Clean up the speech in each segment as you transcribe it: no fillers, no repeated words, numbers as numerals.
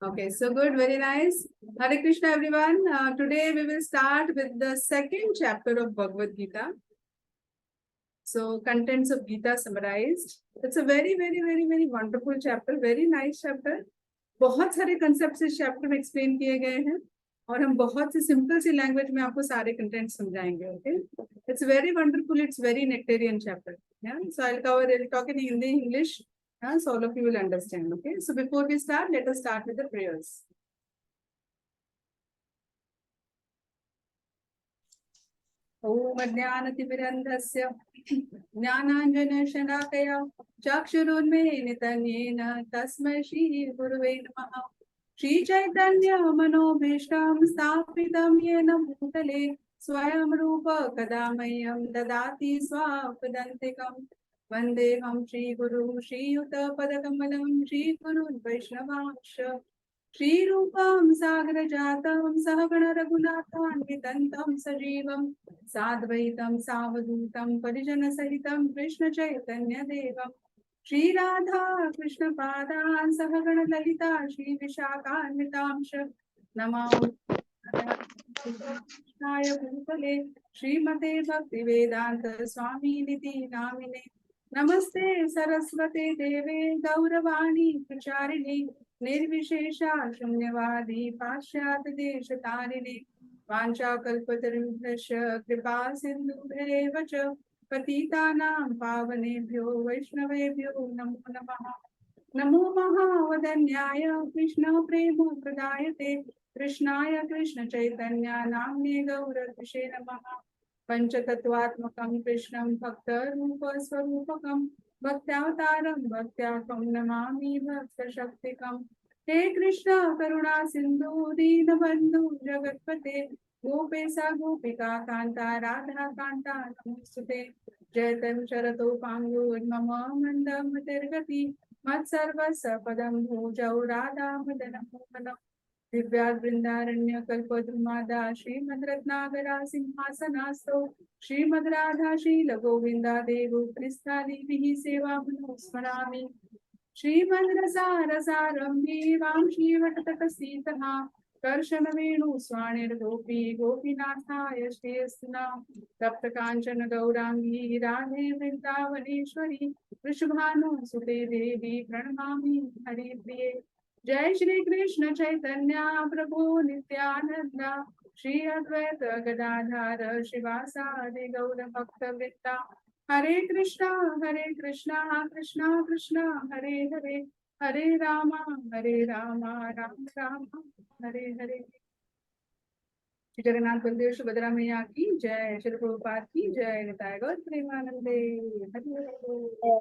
Okay, so good, very nice. Hare Krishna, everyone. Today we will start with the second chapter of Bhagavad Gita. So, contents of Gita summarized. It's a very, very, very, very wonderful chapter, very nice chapter. बहुत सारे concepts इस chapter में explain किए गए हैं और हम बहुत सी simple सी language में आपको सारे contents समझाएंगे. Okay, it's very wonderful. It's very nectarian chapter. Yeah, so I'll talk in Hindi, English. So all of you will understand. Okay, so before we start, let us start with the prayers. ओम अज्ञानतिमिरन्धस्य ज्ञानाञ्जनशलाकया चक्षुरुन्मीलितं येन तस्मै श्रीगुरुवे नमः. श्रीचैतन्यमनोभीष्टं स्थापितं येन भूतले स्वयं रूप कदा मह्यं ददाति स्वापदान्तिकं. वन्देऽहं श्रीगुरुं श्रीयुतपदकमलं श्रीगुरुन् वैष्णवांश्च श्रीरूपं सागरजातं सहगण रघुनाथान्वितं सजीवं साद्वैतं सावधूतं परिजनसहितं कृष्ण चैतन्य देवं श्रीराधा कृष्णपादान् सहगण ललिता श्रीविशाखान्वितांश नमो कृष्णाय भूतले श्रीमते भक्तिवेदान्त स्वामिनिति नामिने. नमस्ते सरस्वते देवे गौरवाणी प्रचारिणे निर्विशेषा शून्यवादी पाश्चात्य देशतारिणे वाञ्छाकल्पतरुभ्यश्च कृपा सिन्धुभ्येव च पतितानां पावनेभ्यो वैष्णवेभ्यो नमो नमः. नमो महावदन्याय कृष्ण प्रेम प्रदायते कृष्णाय कृष्ण चैतन्य नाम्ने गौरविषे नमः. पंचतत्वात्मकं कृष्णं भक्तरूप स्वरूपकं भक्त्यावतारं भक्त्याकं नमामि भक्तशक्तिकं. हे कृष्ण करुणा सिंधु दीनबंधु जगत्पते गोपेशा गोपिका कांता राधा कांता नमोस्तुते. जयतं शरतो पांगो मम मंदमतिर्गति मत्सर्वस्य पदं भोजौ राधा मदन मोहनम्. दिव्यावृंदारण्य कल्पद्रुमादा श्रीमद् रत्नागरा सिंहासनास्थो श्रीमद् राधा शील गोविंदा देवो क्रिस्तादिभिः सेवा स्मरामि. श्रीमद् रसारसारम्भे वां श्रीवटतटसीतः कर्षण वेणु स्वाणिर्गोपी गोपीनाथाय श्रेयस्ना. तप्त कांचन गौरांगी राधे वृंदावनेश्वरी वृषभानुसुते देवी प्रणमामि हरिप्रिये. जय श्री कृष्ण चैतन्य प्रभु नित्यानंद श्री अद्वैत गदाधर शिवासादि गौर भक्त वृंदा. हरे कृष्णा कृष्णा कृष्णा हरे हरे हरे राम राम राम हरे हरे. श्री जगन्नाथ बलदेव सुभद्रा मैया की जय. श्री प्रभुपाद की जय. निताय गौर प्रेमानंदे. Hare Hare.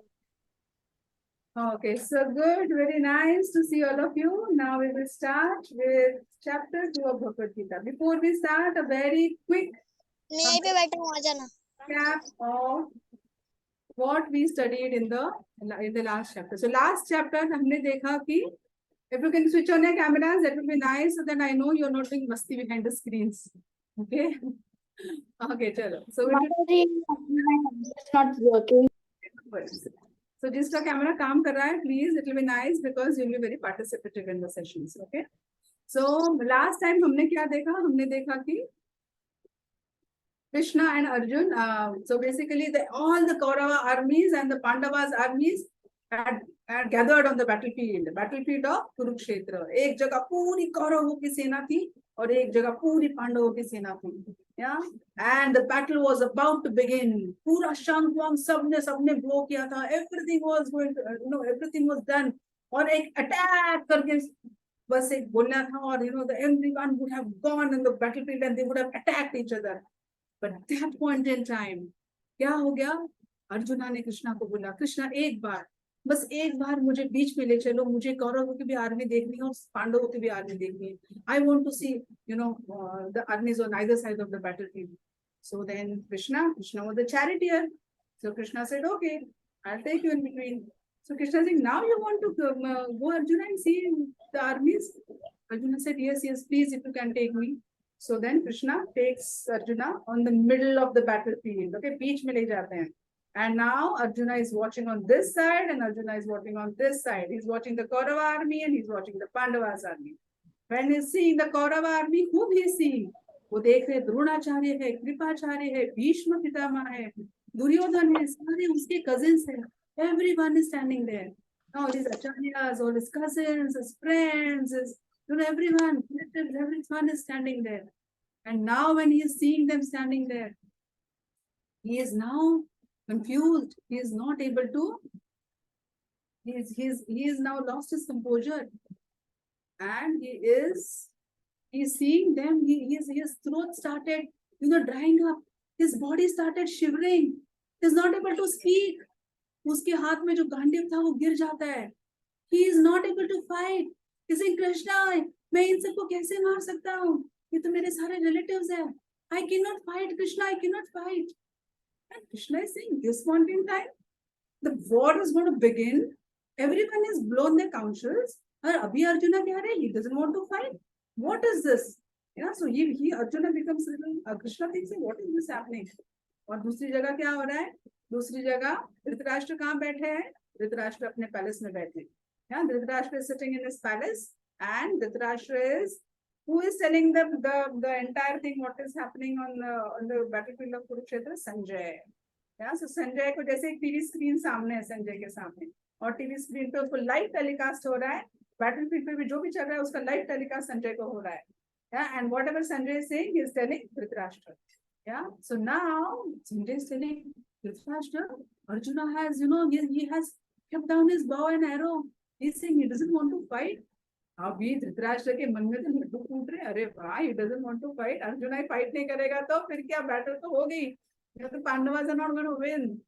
Okay, so good, very nice to see all of you. Now we will start with chapter 2 of Bhagavad Gita. Before we start, a very quick recap of what we studied in the last chapter. So last chapter हमने देखा कि if you can switch on your cameras, that would be nice, so then I know you're not doing masti behind the screens. Okay. Okay, chalo. So it's not working. So जिसका camera काम कर रहा है, please, it will be nice because you will be very participative in the sessions. Okay. So last time हमने क्या देखा? हमने देखा कि Krishna and Arjuna. So basically, all the Kaurava armies and the Pandavas armies had gathered on the battlefield of Kurukshetra. एक जगह पूरी कौरवों की सेना थी और एक जगह पूरी पांडवों की सेना थी. Yeah, and the battle was about to begin. पूरा शंख सबने blow किया था. Everything was going to, everything was done. और एक attack करके बस एक बोलना था और everyone would have gone in the battlefield and they would have attacked each other. But at that point in time, क्या हो गया? अर्जुना ने कृष्णा को बोला, कृष्णा बस एक बार मुझे बीच में ले चलो, मुझे कौरवों की भी आर्मी देखनी है और पांडवों की भी आर्मी देखनी है. I want to see, the armies on either side of the battlefield. So then Krishna was the charioteer. So Krishna said, okay, I'll take you in between. So Krishna said, now you want to go Arjuna and see the armies? Arjuna said, yes, please, if you can take me. So then Krishna takes Arjuna on the middle of the battlefield. Okay, बीच में ले जाते हैं. And now Arjuna is watching on this side and Arjuna is watching on this side. He's watching the Kaurava army and he's watching the Pandavas army. When he's seeing the Kaurava army, whom he's seeing? वो देख रहे द्रोणाचार्य है, कृपाचार्य है, भीष्म पितामह है, दुर्योधन है, सारे उसके cousins हैं. Everyone is standing there. Now his acharyas, all his cousins, his friends, his, everyone, everyone is standing there. And now when he is seeing them standing there, he is now confused. He is not able to. He is now lost his composure, and he is seeing them. His throat started, drying up. His body started shivering. He is not able to speak. उसके हाथ में जो गांडीव था वो गिर जाता है. He is not able to fight. He is saying, Krishna, मैं इन सबको कैसे मार सकता हूँ? ये तो मेरे सारे relatives हैं. I cannot fight, Krishna. I cannot fight. And Krishna is saying, this point in time, the war is going to begin. Everyone has blown their counsels. And Abhi Arjuna kya rahe? He doesn't want to fight. What is this? So Arjuna becomes Krishna thinks, what is this happening? और दूसरी जगह क्या हो रहा है? दूसरी जगह धृतराष्ट्र कहाँ बैठे हैं? धृतराष्ट्र अपने पैलेस में बैठे. Dhritarashtra is sitting in his palace, and Dhritarashtra is who is telling the entire thing, what is happening on the battlefield of Kurukshetra? Sanjay. So Sanjay को जैसे एक टीवी स्क्रीन सामने है संजय के सामने, और टीवी स्क्रीन पे उसको लाइव टेलीकास्ट हो रहा है. बैटलफील्ड पे भी जो भी चल रहा है उसका लाइव टेलीकास्ट संजय को हो रहा है. And whatever Sanjay is saying, he is telling Dhritarashtra. So now Sanjay is telling Dhritarashtra, Arjuna has, he has kept down his bow and arrow. He's saying he doesn't want to fight. अभी धृतराष्ट्र के मन में तो लड्डू फूट रहे. अरे वाह, he doesn't want to fight. Arjun he fight नहीं करेगा तो फिर क्या, बैटल तो हो गई. The Pandavas are not going to win.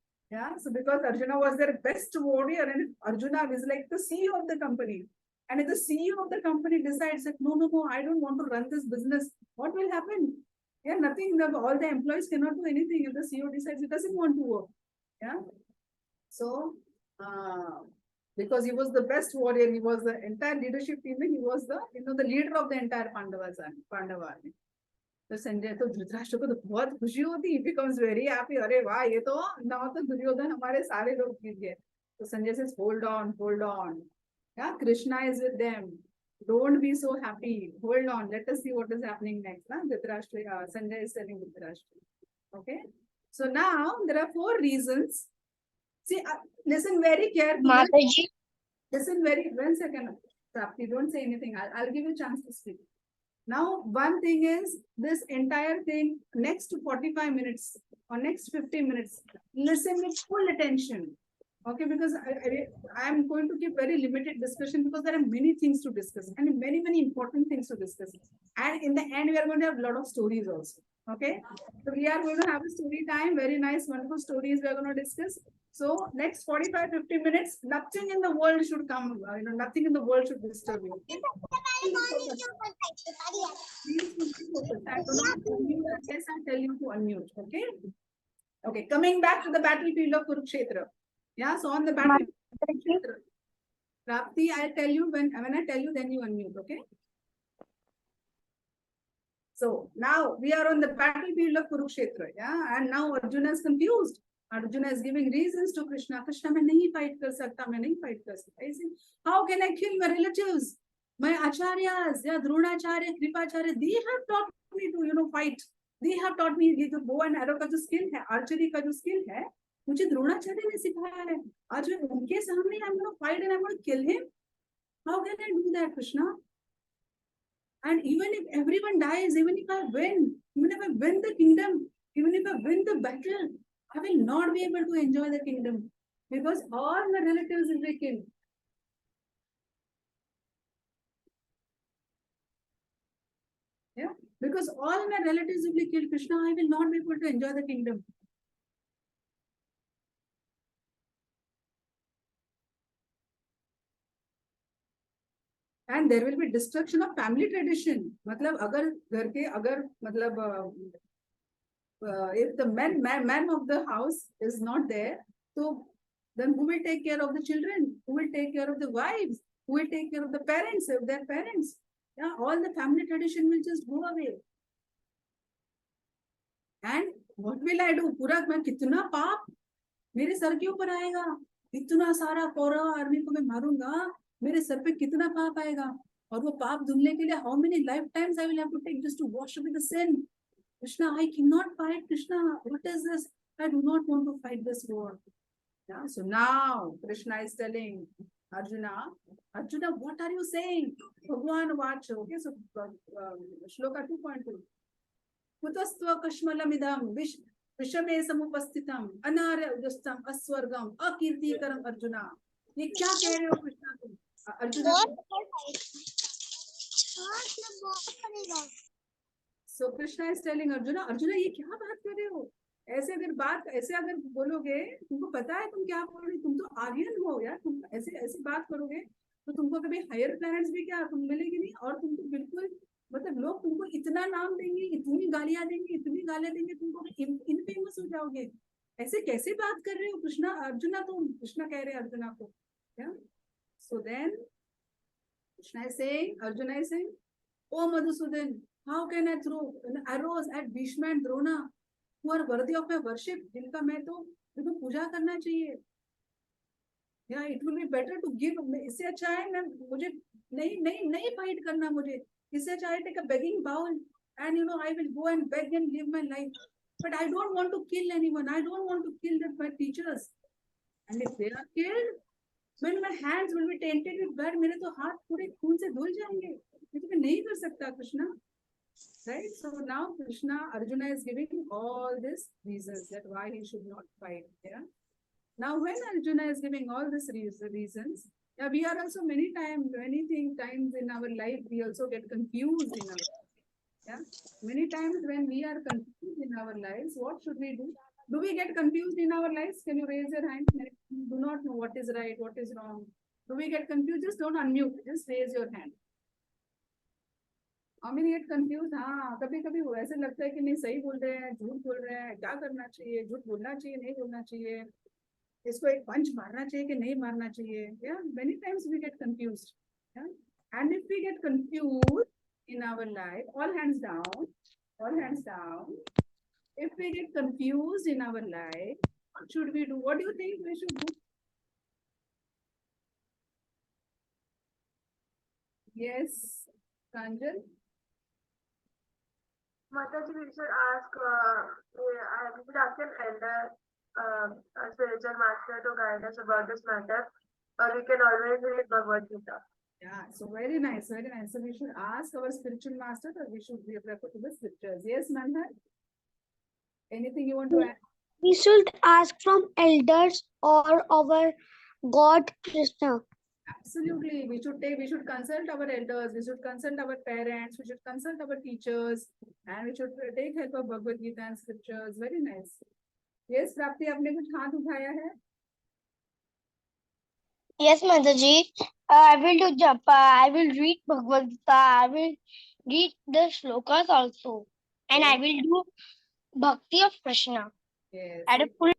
So because Arjuna was their best warrior, and Arjuna is like the CEO of the company, and if the CEO of the company decides that no, I don't want to run this business, what will happen? Nothing. All the employees cannot do anything if the CEO decides he doesn't want to work. So because he was the best warrior, he was the entire leadership team, he was the the leader of the entire Pandava army. So Sanjay, तो धृतराष्ट्र को तो बहुत खुशी होती. He becomes very happy. अरे वाह, ये तो now तो दुर्योधन हमारे सारे लोग जीत गए. So Sanjay says, hold on. Krishna is with them. Don't be so happy. Hold on. Let us see what is happening next. Sanjay is telling Dhritarashtra. Okay. So now there are 4 reasons. See, listen very carefully. Mataji. Listen very. 1 second, Prapti. Don't say anything. I'll give you a chance to speak. Now, one thing is this entire thing. Next 45 minutes or next 50 minutes, listen with full attention. Okay, because I am going to give very limited discussion because there are many things to discuss and many important things to discuss. And in the end, we are going to have a lot of stories also. Okay, so we are going to have a story time. Very nice, wonderful stories we are going to discuss. So next 45-50 minutes, nothing in the world should come. Nothing in the world should disturb you. Yes, I tell you to unmute. Okay. Okay. Coming back to the battlefield of Kurukshetra. So on the battlefield of Kurukshetra, Prapti, I tell you when I tell you, then you unmute. Okay. So now we are on the battlefield of Kurukshetra. And now Arjuna is confused. Arjuna is giving reasons to Krishna. Krishna, मैं नहीं fight कर सकता. How can I kill my relatives? My acharyas, Dronacharya, Kripacharya, they have taught me to fight. They have taught me ये जो bow and arrow का जो skill है, archery का जो skill है, मुझे द्रोणाचार्य ने सिखाया है. आज मैं उनके सामने I'm going to fight and I'm going to kill him. How can I do that, Krishna? And even if everyone dies, even if I win the kingdom, even if I win the battle, I will not be able to enjoy the kingdom because all my relatives will be killed. Because all my relatives will be killed, Krishna, I will not be able to enjoy the kingdom. And there will be destruction of family tradition. मतलब अगर घर के if the man of the house is not there, so then who will take care of the children? Who will take care of the wives? Who will take care of the parents, of their parents? All the family tradition will just go away. And what will I do? पूरा मैं कितना पाप मेरे sir के ऊपर आएगा, इतना सारा कौरव आर्मी को मैं मारूंगा, मेरे सर पे कितना पाप आएगा, और वो पाप धुलने के लिए how many lifetimes I will have to take just to wash away the sin. Krishna, I cannot fight. Krishna, what is this? I do not want to fight this war. Yeah, so now Krishna is telling Arjuna, Arjuna, what are you saying? Bhagwan watch. Okay, so shloka 2.2. Kutastva kashmalamidam vishame samupasthitam anarjustam aswargam akirtikaram Arjuna. ये क्या कह रहे हो कृष्णा तुम? Arjuna, so Krishna is telling Arjuna, Arjuna ये क्या बात कर रहे हो? ऐसे अगर बोलोगे, तुमको पता है तुम क्या बोल रहे हो, तुम तो आर्यन हो यार, तुम ऐसे बात करोगे तो तुमको कभी हायर प्लैनेट्स भी क्या तुम मिलेगी नहीं, और तुम तो बिल्कुल मतलब लोग तुमको इतना नाम देंगे, इतनी गालियां देंगे, तुमको इनफेमस हो जाओगे. ऐसे कैसे बात कर रहे हो कृष्णा? अर्जुना, तुम कृष्णा कह रहे हैं अर्जुना को. So then Krishna is saying, Arjuna is saying, oh Madhusudan, how can I throw arrows at Bhishma and Drona, who are worthy of my worship, जिनका मैं तो पूजा करना चाहिए. Yeah, it will be better to give. इससे अच्छा है मैं मुझे नहीं fight करना, मुझे इससे अच्छा है take a begging bowl and I will go and beg and live my life. But I don't want to kill anyone. I don't want to kill my teachers. And if they are killed, when my hands will be tainted with blood, मेरे तो हाथ पूरे खून से धुल जाएंगे. ये तो मैं नहीं कर सकता Krishna. Right? So now Arjuna is giving all these reasons that why he should not fight. Yeah. Now when Arjuna is giving all these reasons, yeah, we are also many times in our life we also get confused in our life. Yeah. Many times when we are confused in our lives, what should we do? Do we get confused in our lives? Can you raise your hand? Do not know what is right, what is wrong. Do we get confused? Just don't unmute. Just raise your hand. How many get confused? हाँ, कभी-कभी वो ऐसे लगता है कि नहीं सही बोल रहे हैं, झूठ बोल रहे हैं, क्या करना चाहिए, झूठ बोलना चाहिए, नहीं बोलना चाहिए, इसको एक पंच मारना चाहिए कि नहीं मारना चाहिए. Yeah, many times we get confused. Yeah, and if we get confused in our life, all hands down, all hands down. If we get confused in our life, what should we do? What do you think we should do? Yes, Kanjal? Mataji, we should ask, we should ask an elder, a spiritual master to guide us about this matter, or we can always read Bhagavad Gita. Yeah, so very nice, very nice. So we should ask our spiritual master, or we should refer to the scriptures. Yes, Mandar? Anything you want to add? We should ask from elders or our God Krishna. Absolutely. We should consult our elders, we should consult our parents, we should consult our teachers, and we should take help of Bhagavad Gita and scriptures. Very nice. Yes, Prapti, आपने कुछ हाथ उठाया है? Yes, Mataji. I will do japa. I will read Bhagavad Gita. I will read the shlokas also. And Yes. I will do Bhakti of Krishna. Yes. At a full.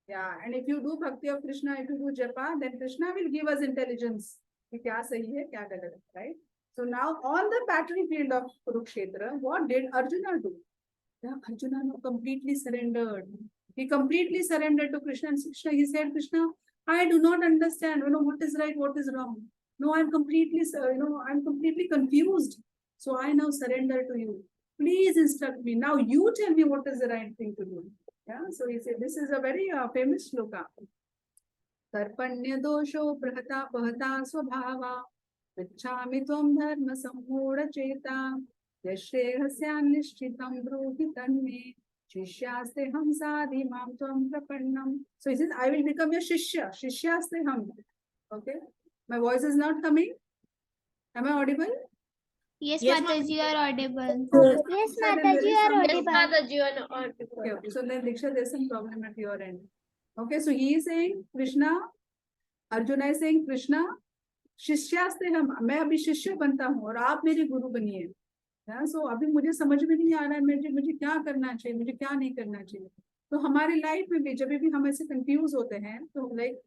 Yeah, and if you do Bhakti of Krishna, if you do japa, then Krishna will give us intelligence. कि क्या सही है, क्या गलत है, right? So now on the battlefield of Kurukshetra, what did Arjuna do? Yeah, Arjuna completely surrendered. He completely surrendered to Krishna and Krishna. He said, Krishna, I do not understand, what is right, what is wrong. No, I'm completely, I'm completely confused. So I now surrender to you. Please instruct me. Now you tell me what is the right thing to do. Yeah, so he said, this is a very famous shloka. Tarpanya dosho prahata pahata swabhava vichhami tvam dharma samhoda cheta yashrehasyan nishchitam bruhi tanme shishyaste ham sadhi mam tvam prapannam. So he says, I will become your shishya. Shishyaste ham. Okay. My voice is not coming. Am I audible? Yes, Yes, Mataji, you are audible. Yes, Mataji, you are audible. Mataji, you are audible. Okay, so then Diksha, there's some problem at your end. Okay, so he is saying Krishna, Arjuna is saying Krishna, शिष्यास्ते हम, मैं अभी शिष्य बनता हूँ और आप मेरे गुरु बनिए. सो अभी मुझे समझ में नहीं आ रहा है मुझे क्या करना चाहिए, मुझे क्या नहीं करना चाहिए. तो हमारे लाइफ में भी जब भी हम ऐसे कंफ्यूज होते हैं तो like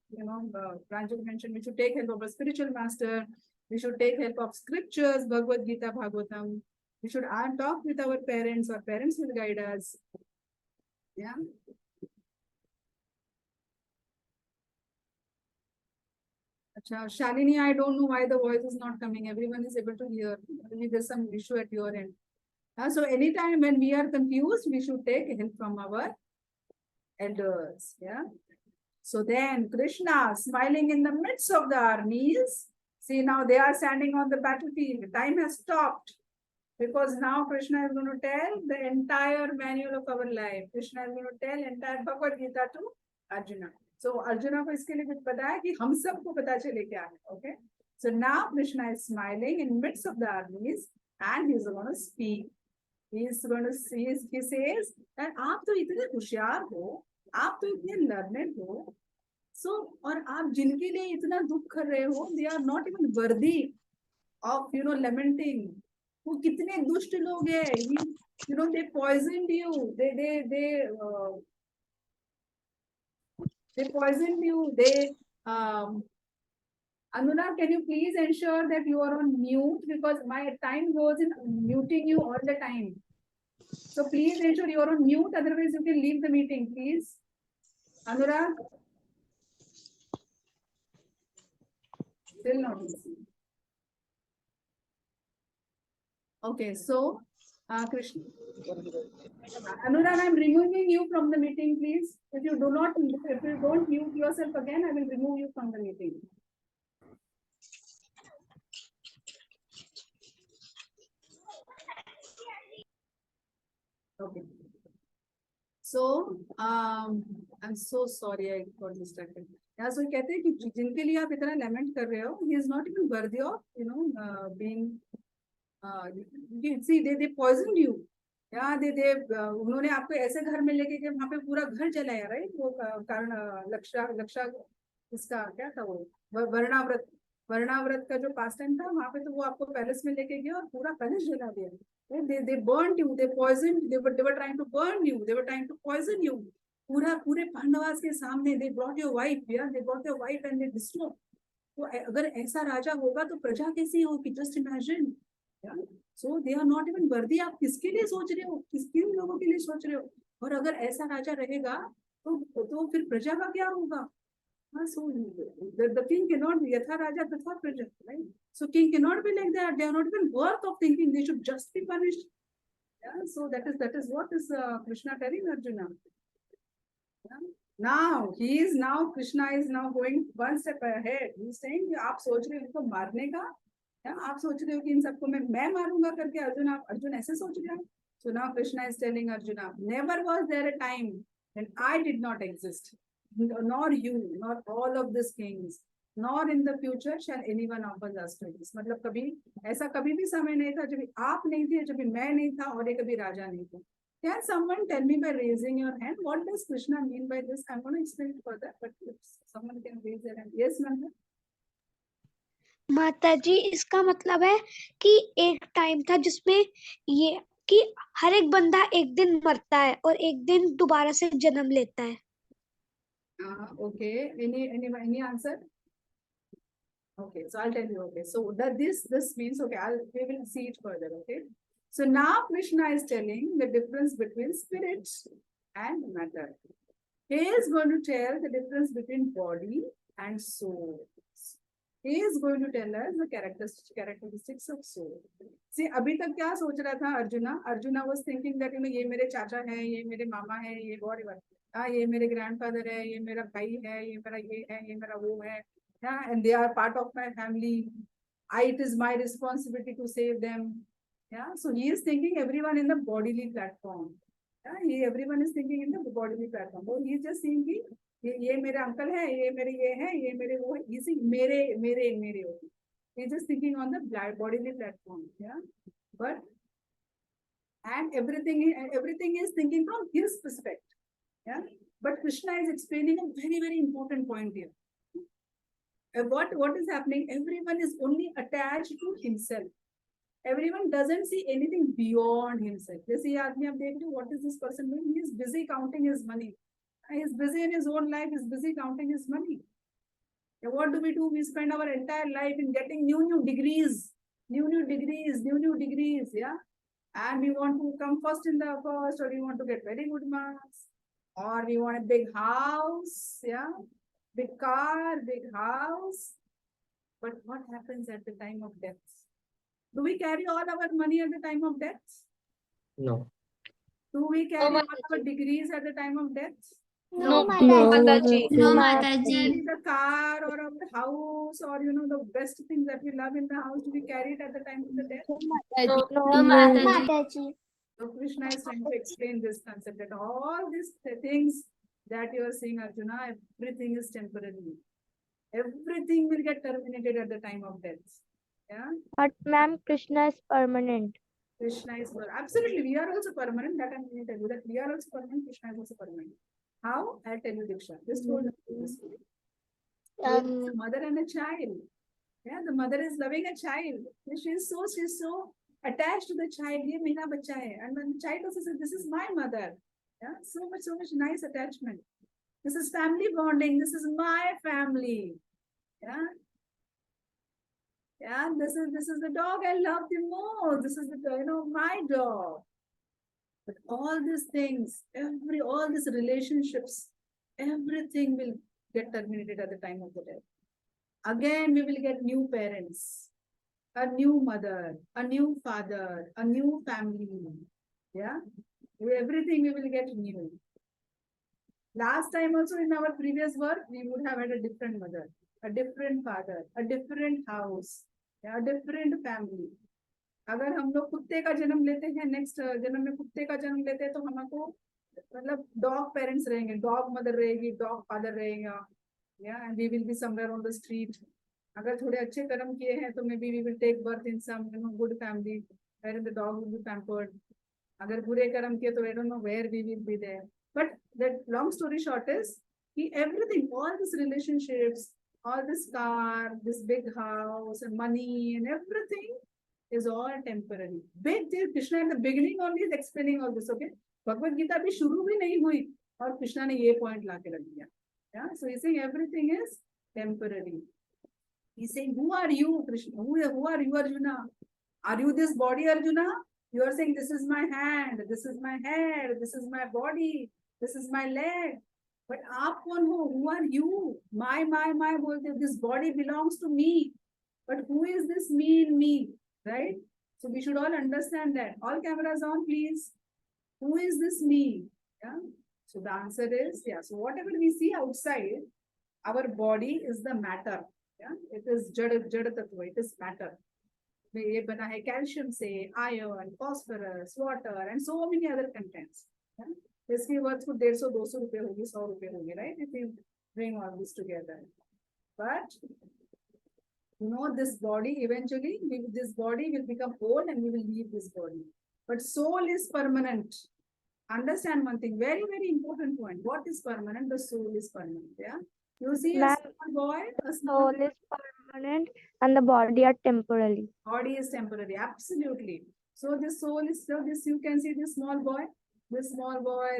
Pranjal mentioned, we should take help of a spiritual master, we should take help of scriptures, Bhagavad Gita, Bhagavatam. We should talk with our parents will guide us. Yeah. Acha, Shalini, I don't know why the voice is not coming. Everyone is able to hear. Maybe there's some issue at your end. So anytime when we are confused, we should take help from our elders. Yeah. So then Krishna smiling in the midst of the armies. See, now they are standing on the battlefield. Time has stopped. Because now Krishna is going to tell the entire manual of our life. Krishna is going to tell entire Bhagavad Gita to Arjuna. So Arjuna को इसके लिए कुछ पता है कि हम सबको पता चले क्या है. Okay. So now Krishna is smiling in midst of the armies and he is going to speak. He is going to say, he says that आप तो इतने होशियार हो, आप तो इतने learned हो. So और आप जिनके लिए इतना दुख कर रहे हो, they are not even worthy of lamenting. वो कितने दुष्ट लोग हैं. They poisoned you. They poisoned you. Anurag, can you please ensure that you are on mute, because my time goes in muting you all the time. So please ensure you are on mute. Otherwise, you can leave the meeting, please. Anurag, still not listening. Okay, so Krishna. Anurag, I'm removing you from the meeting, please. If you don't mute yourself again, I will remove you from the meeting. Okay. So, I'm so sorry I got distracted. Yeah, so कहते हैं कि जिनके लिए आप इतना lament कर रहे हो, he is not even worthy of, being. See, they poisoned you. Yeah, उन्होंने आपको ऐसे घर में लेके गए, वहाँ पे पूरा घर जलाया, right? वो कारण लक्षा इसका क्या था वो वर्णाव्रत का जो पास टाइम था, वहाँ पे तो वो आपको पैलेस में लेके गया और पूरा पैलेस जला दिया. They burnt you, they poisoned, they were trying to burn you, they were trying to poison you. पूरे पांडवास के सामने they brought your wife, yeah, they brought your wife and they destroyed. तो अगर ऐसा राजा होगा तो प्रजा कैसी होगी? Just imagine. Yeah. So they are not even worthy. आप किसके लिए सोच रहे हो? किन लोगों के लिए सोच रहे हो? और अगर ऐसा राजा रहेगा तो फिर प्रजा का क्या होगा? So the king cannot be yatha raja tatha praja, right? So king cannot be like that. They are not even worth of thinking. They should just be punished. Yeah. So that is what is Krishna telling Arjuna. Yeah. Now Krishna is now going one step ahead. He is saying कि आप सोच रहे हो इनको मारने का, या आप सोच रहे हो कि इन सबको मैं मारूंगा करके अर्जुन ऐसे सोच रहे हैं. So now Krishna is telling Arjuna, never was there a time when I did not exist, nor you, nor all of these kings, nor in the future shall anyone of us ask to this. मतलब कभी ऐसा कभी भी समय नहीं था जब आप नहीं थे, जब मैं नहीं था और ये कभी राजा नहीं था. Can someone tell me by raising your hand what does Krishna mean by this? I'm going to explain it further, but if someone can raise their hand. Yes, Nanda. माता जी, इसका मतलब है कि एक टाइम था जिसमें ये कि हर एक बंदा एक दिन मरता है और एक दिन दोबारा से जन्म लेता है. Okay. Any answer? Okay, so I'll tell you. Okay, so that this means, okay, we will see it further. Okay, so now Krishna is telling the difference between spirit and matter. He is going to tell the difference between body and soul. He is going to tell us the characteristics of soul. See, अभी तक क्या सोच रहा था Arjuna? Arjuna was thinking that ये मेरे चाचा है, ये मेरे मामा है, ये whatever. ये मेरे grandfather है, ये मेरा भाई है, ये मेरा ये है, ये मेरा वो है. Yeah, and they are part of my family. It is my responsibility to save them. Yeah, so he is thinking everyone in the bodily platform. Yeah, everyone is thinking in the bodily platform. So he is just thinking, ये मेरे uncle है, ये मेरे ये है, ये मेरे वो है. You see, मेरे होते. He is just thinking on the bodily platform. Yeah, but and everything is thinking from his perspective. Yeah, but Krishna is explaining a very important point here. What is happening? Everyone is only attached to himself. Everyone doesn't see anything beyond himself. जैसे ये आदमी आप देख रहे हो, what is this person doing? He is busy counting his money. He is busy in his own life. He is busy counting his money. And what do? We spend our entire life in getting new degrees, new degrees. Yeah, and we want to come first in the first, or we want to get very good marks, or we want a big house. Yeah, big car, big house. But what happens at the time of death? Do we carry all our money at the time of death? No. Do we carry all our degrees at the time of death? No, No, Mataji. No, Do we Mataji. carry the car or our house or the best things that we love in the house? Do we carry it at the time of the death? No, Mataji. So Krishna is trying to explain this concept that all these things that you are seeing, Arjuna, everything is temporary. Everything will get terminated at the time of death. Yeah, But ma'am, Krishna is permanent. Krishna is absolutely. We are also permanent. That I'm going to tell you that we are also permanent. Krishna is also permanent. How? I'll tell you, Diksha. Just hold on. A mother and a child. Yeah, the mother is loving a child. She's so attached to the child. Ye mera bacha hai. And when the child also says, "This is my mother." Yeah, so much nice attachment. This is family bonding. This is my family. Yeah. Yeah, this is the dog I love the most. This is the my dog. But all these things, all these relationships, everything will get terminated at the time of the death. Again, we will get new parents, a new mother, a new father, a new family. Yeah, everything we will get new. Last time also in our previous work, we would have had a different mother, a different father, a different house, a different family. अगर हम लोग कुत्ते का जन्म लेते हैं, next जन्म में कुत्ते का जन्म लेते हैं, तो हमको मतलब डॉग पेरेंट्स रहेंगे, डॉग मदर रहेगी, डॉग फादर रहेगा, and we will be somewhere on the street. अगर थोड़े अच्छे कर्म किए हैं तो maybe we will take birth in some good family where the dog will be pampered. अगर बुरे कर्म किए तो I don't know where we will be there. But the long story short is, everything, all these relationships, all this car, this big house and money and everything is all temporary. Big deal. Krishna in the beginning only is explaining all this. Okay, Bhagavad Gita abhi shuru bhi nahi hui aur Krishna ne ye point la ke rakh diya. Yeah, so he's saying everything is temporary. He's saying, who are you, Krishna? Who are you, Arjuna? Are you this body, Arjuna? You are saying, this is my hand, this is my head, this is my body, this is my leg. But aap kaun ho? Who are you? My bolte. This body belongs to me. But who is this me in me? Right? So we should all understand that. All cameras on, please. Who is this me? Yeah. So the answer is, yeah. So whatever we see outside, our body is the matter. Yeah. It is jad tattva. It is matter. ये बना है calcium से, iron, phosphorus, water and so many other contents. इसकी worth को 150-200 रुपए होगी, 100 रुपए होगी, right? If you bring all this together. But this body eventually, this body will become old and we will leave this body. But soul is permanent. Understand one thing, very important point. What is permanent? The soul is permanent. Yeah, you see a small boy, Soul is permanent and the body are temporary. Body is temporary, absolutely. So this soul is, so this, you can see this small boy,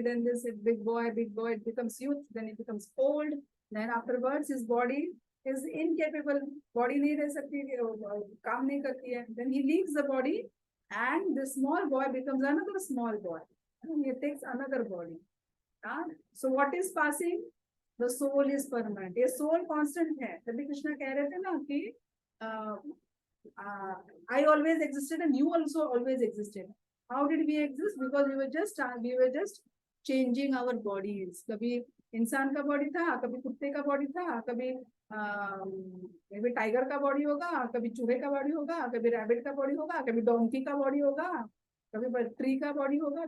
then this big boy, it becomes youth, then it becomes old, then afterwards his body is incapable, body nahi reh sakti, kaam nahi karti hai. Then he leaves the body and this small boy becomes another small boy. He takes another body. So what is passing? The soul is permanent. ये soul constant है. तभी कृष्णा कह रहे थे ना कि I always existed and you also always existed. How did we exist? Because we were just changing our bodies. कभी इंसान का बॉडी था, कभी कुत्ते का बॉडी था, कभी कभी टाइगर का बॉडी होगा, कभी चूहे का बॉडी होगा, कभी रैबिट का बॉडी होगा, कभी डोंकी का बॉडी होगा, कभी ट्री का बॉडी होगा,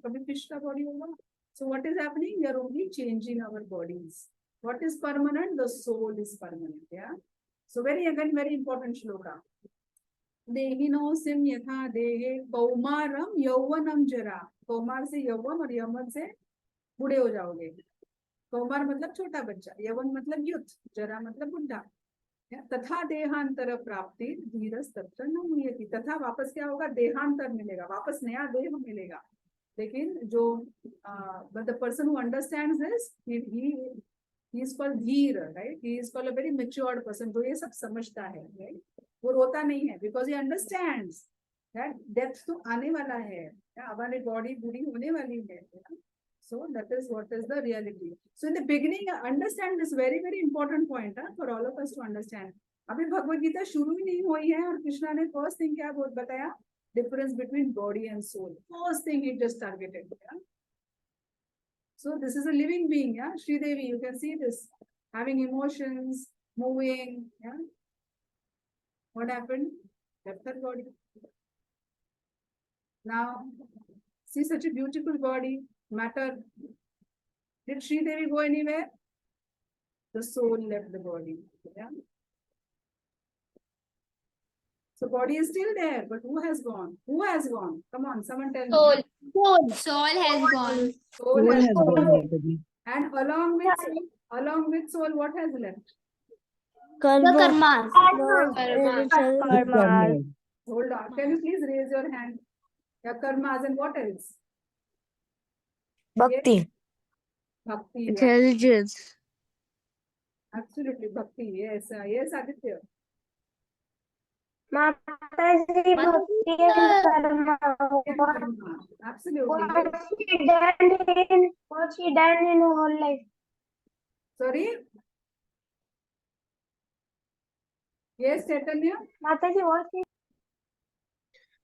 कभी फिश का बॉडी होगा. So what is happening? We are only changing our bodies. What is permanent? The soul is permanent. Yeah. So very important shloka. Dehino sim yatha dehe kaumaram yauvanam jara. Kaumar से यौवन और यौवन से बूढ़े हो जाओगे. कौमार मतलब छोटा बच्चा, यौवन मतलब युद्ध, जरा मतलब बुढ़ा. तथा देहांतर प्राप्ति धीरज तत्र न मुह्यति. तथा वापस क्या होगा? देहांतर मिलेगा, वापस नया देह मिलेगा. लेकिन जो but the person who understands this, he is called धीर, right? He is called a very matured person. जो ये सब समझता है, right? वो रोता नहीं है, because he understands that death तो आने वाला है, हमारी body बूढ़ी होने वाली है. So that is what is the reality. So in the beginning, understand this very important point for all of us to understand. अभी भगवत गीता शुरू ही नहीं हुई है और कृष्णा ने फर्स्ट थिंग क्या बताया, difference between body and soul, first thing it just targeted. So this is a living being, yeah. Sri Devi, you can see this, having emotions, moving, yeah. What happened? Left her body. Now, see such a beautiful body, matter. Did Sri Devi go anywhere? The soul left the body, yeah. So body is still there, but who has gone? Who has gone? Come on, someone tell me. Soul has gone. Soul has gone. Mataji. And along with soul, what has left? The karmas. Karma. Hold on. Can you please raise your hand? Yeah, karmas and what else? Bhakti. Yes. Bhakti. Yeah. Intelligence. Absolutely, bhakti. Yes, yes, Aditya. Mataji, bhakti and karma. Karma. Absolutely. What she done in her whole life? Sorry. Yes, Chaitanya. Mataji, what she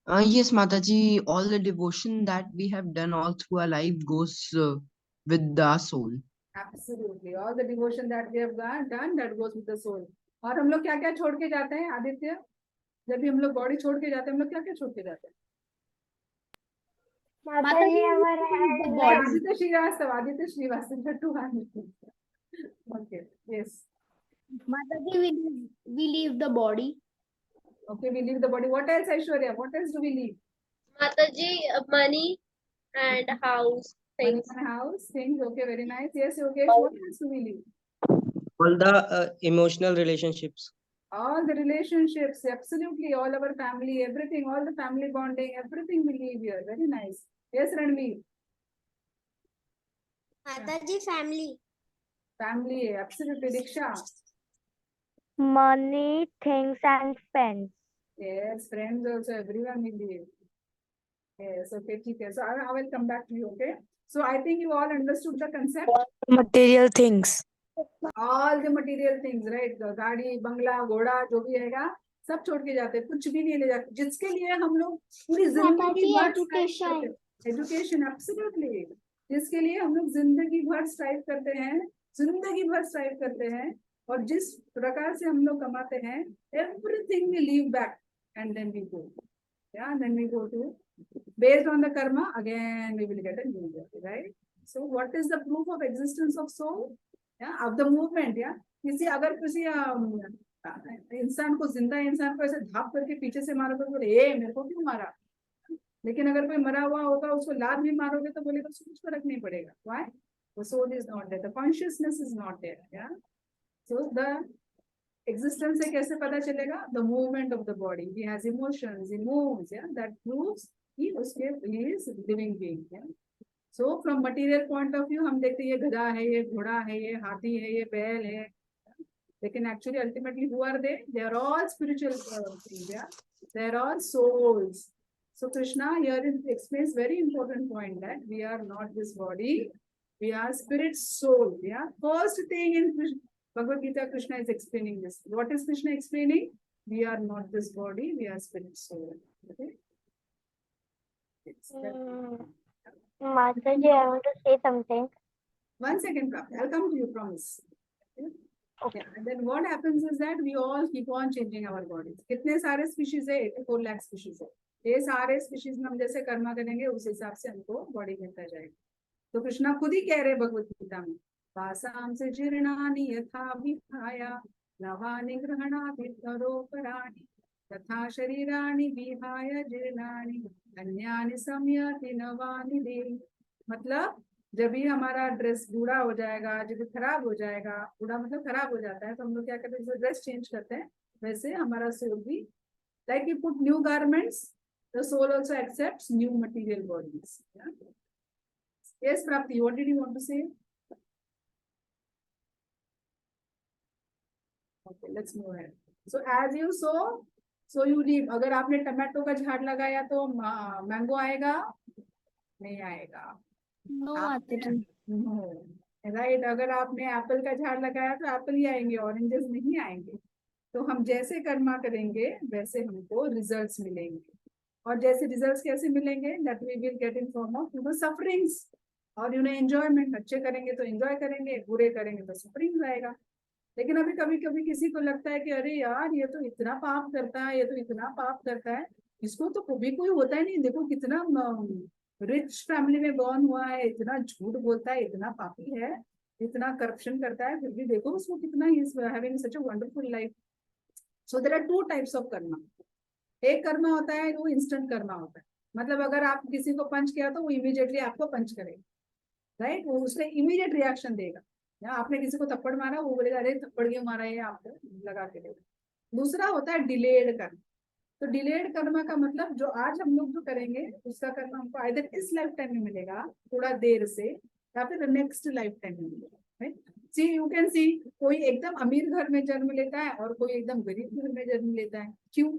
Yes, Mataji, all the devotion that we have done all through our life goes with the soul. Absolutely. All the devotion that we have done, that goes with the soul. और हम लोग क्या क्या छोड़ के जाते हैं आदित्य? जब भी हम लोग बॉडी छोड़ के जाते हैं, हम लोग क्या क्या छोड़ के जाते हैं? Mataji, our Aditya Srivastava. Okay. Yes. Mataji, we leave the body. Okay, we leave the body. What else, Aishwarya? What else do we leave? Mataji, money and house Money things. and house, things. Okay, very nice. Yes, okay. What else do we leave? All the emotional relationships. All the relationships, absolutely. All our family, everything, all the family bonding, everything we leave here. Very nice. Yes, Ranveer. Mataji, family. Family, absolutely. Diksha. Money, things, and friends. Yes, friends also, everyone will leave. Yes, okay, okay. So I will come back to you, okay? So I think you all understood the concept. Material things. All the material things, right? गाड़ी, बंगला, घोड़ा, जो भी रहेगा, सब छोड़ के जाते हैं, कुछ भी नहीं ले जाते, जिसके लिए हम लोग पूरी जिंदगी भर education. एजुकेशन, एब्सोल्युटली, जिसके लिए हम लोग जिंदगी भर स्ट्राइव करते हैं, और जिस प्रकार से हम लोग कमाते हैं, everything we leave back and then we go, yeah, then we go to, based on the karma, again we will get a new body, right? So what is the proof of existence of soul? Yeah, of the movement, yeah. अगर किसी इंसान को, जिंदा इंसान को ऐसे धाप करके पीछे से मारो तो बोले ए मेरे को क्यों मारा, लेकिन अगर कोई मरा हुआ होगा उसको लात भी मारोगे तो बोलेगा कुछ फर्क नहीं पड़ेगा. Why? The soul is not there, the consciousness is not there, yeah. So the existence से कैसे पता चलेगा? The movement of the body, he has emotions, he moves, yeah, that proves he is living being, yeah. So from material point of view हम देखते हैं ये गधा है, ये घोड़ा है, ये हाथी है, ये बैल है, लेकिन actually ultimately who are they? They are all spiritual things, yeah. They are all souls. So Krishna here explains very important point that we are not this body, we are spirit soul, yeah. First thing in Bhagavad Gita, Krishna is explaining this. What is Krishna explaining? We are not this body, we are spirit soul. Okay. Mataji, I want to say something. 1 second, Prabhu. I'll come to you, promise. Okay. And then what happens is that we all keep on changing our bodies. कितने सारे species है? 84 lakh species है. ये सारे species में हम जैसे कर्मा करेंगे उस हिसाब से हमको बॉडी मिलता जाएगा. तो कृष्णा खुद ही कह रहे भगवत गीता में, वासां से जीर्णानि यथा विहाय नवानि गृह्णाति तरोपराणि तथा शरीराणि विहाय जीर्णानि अन्यानि संयाति नवानि देहि. मतलब जब भी हमारा ड्रेस बूढ़ा हो जाएगा, जब खराब हो जाएगा, बूढ़ा मतलब खराब हो जाता है, तो हम लोग क्या करते हैं, ड्रेस चेंज करते हैं, वैसे हमारा सोल भी, like you put new garments, the soul also accepts new material bodies. Yes Prapti, what did you want to say? Okay, let's move ahead. So as you sow you leave. अगर आपने tomato का झाड़ लगाया तो mango आएगा? नहीं आएगा. No, Mataji. Right. अगर आपने एप्पल का झाड़ लगाया तो एप्पल ही आएंगे, ऑरेंजेस नहीं आएंगे. तो हम जैसे कर्मा करेंगे वैसे हमको रिजल्ट्स मिलेंगे, और जैसे रिजल्ट्स कैसे मिलेंगे, that we will get in form of sufferings और एंजॉयमेंट। अच्छे करेंगे तो एंजॉय करेंगे, बुरे करेंगे तो सफरिंग आएगा। लेकिन अभी कभी कभी किसी को लगता है कि अरे यार ये तो इतना पाप करता है, ये तो इतना पाप करता है, इसको तो कभी कोई होता ही नहीं, देखो कितना रिच फैमिली में बॉर्न हुआ है, इतना झूठ बोलता है, इतना पापी है, इतना करप्शन करता है, फिर भी देखो उसको कितना ही is having such a wonderful life. So there are two types of karma. एक कर्मा होता है वो इंस्टेंट कर्मा होता है, मतलब अगर आप किसी को पंच किया तो वो इमीडिएटली आपको पंच करेगा, राइट, वो उसने इमीडिएट रिएक्शन देगा। या आपने किसी को थप्पड़ मारा, वो बोलेगा अरे थप्पड़ क्यों मारा है, आपको लगा के देगा। दूसरा होता है डिलेड कर्म। तो डिलेड कर्म का मतलब जो आज हम लोग जो करेंगे उसका कर्म हमको आइदर इस लाइफ टाइम में मिलेगा थोड़ा देर से, या फिर नेक्स्ट लाइफ टाइम में मिलेगा, right. See you can see, कोई एकदम अमीर घर में जन्म लेता है और कोई एकदम गरीब घर में जन्म लेता है, क्यों?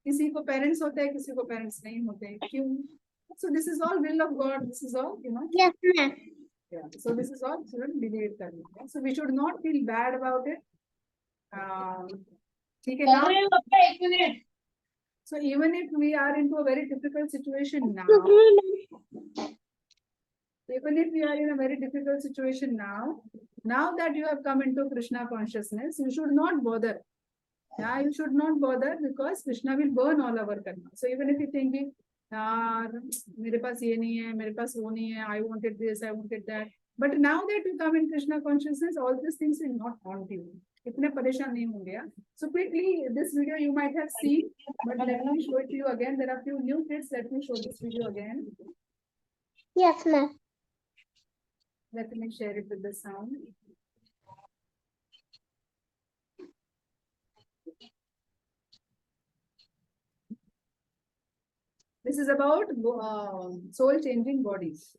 किसी को पेरेंट्स होते हैं, किसी को पेरेंट्स नहीं होते हैं, क्यों? So this is all will of God. This is all, Yes, ma'am. Yeah. So this is all children delayed karma. Okay? So we should not feel bad about it. ठीक है ना? So even if we are into a very difficult situation now, even if we are in a very difficult situation now that you have come into Krishna consciousness, you should not bother. Yeah, you should not bother because Krishna will burn all our karma. So even if you think, यार मेरे पास ये नहीं है, मेरे पास वो नहीं है, I wanted this, I wanted that, but now that you come in Krishna consciousness, all these things will not haunt you. इतने परेशान नहीं होंगे। So quickly, this video you might have seen, but let me show it to you again. There are few new kids. Let me show this video again. Yes, ma'am. Let me share it with the sound. This is about soul changing bodies.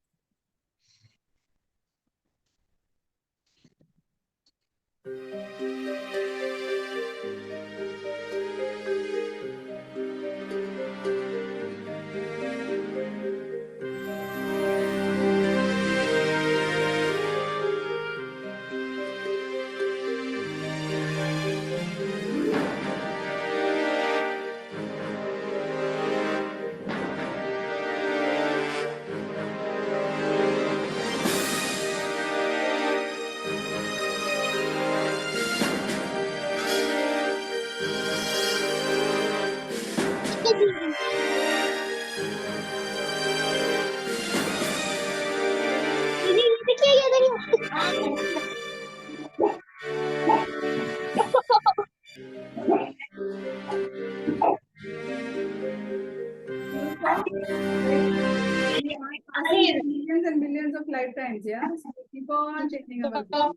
Millions and millions of lifetimes, yeah. So keep on checking our video.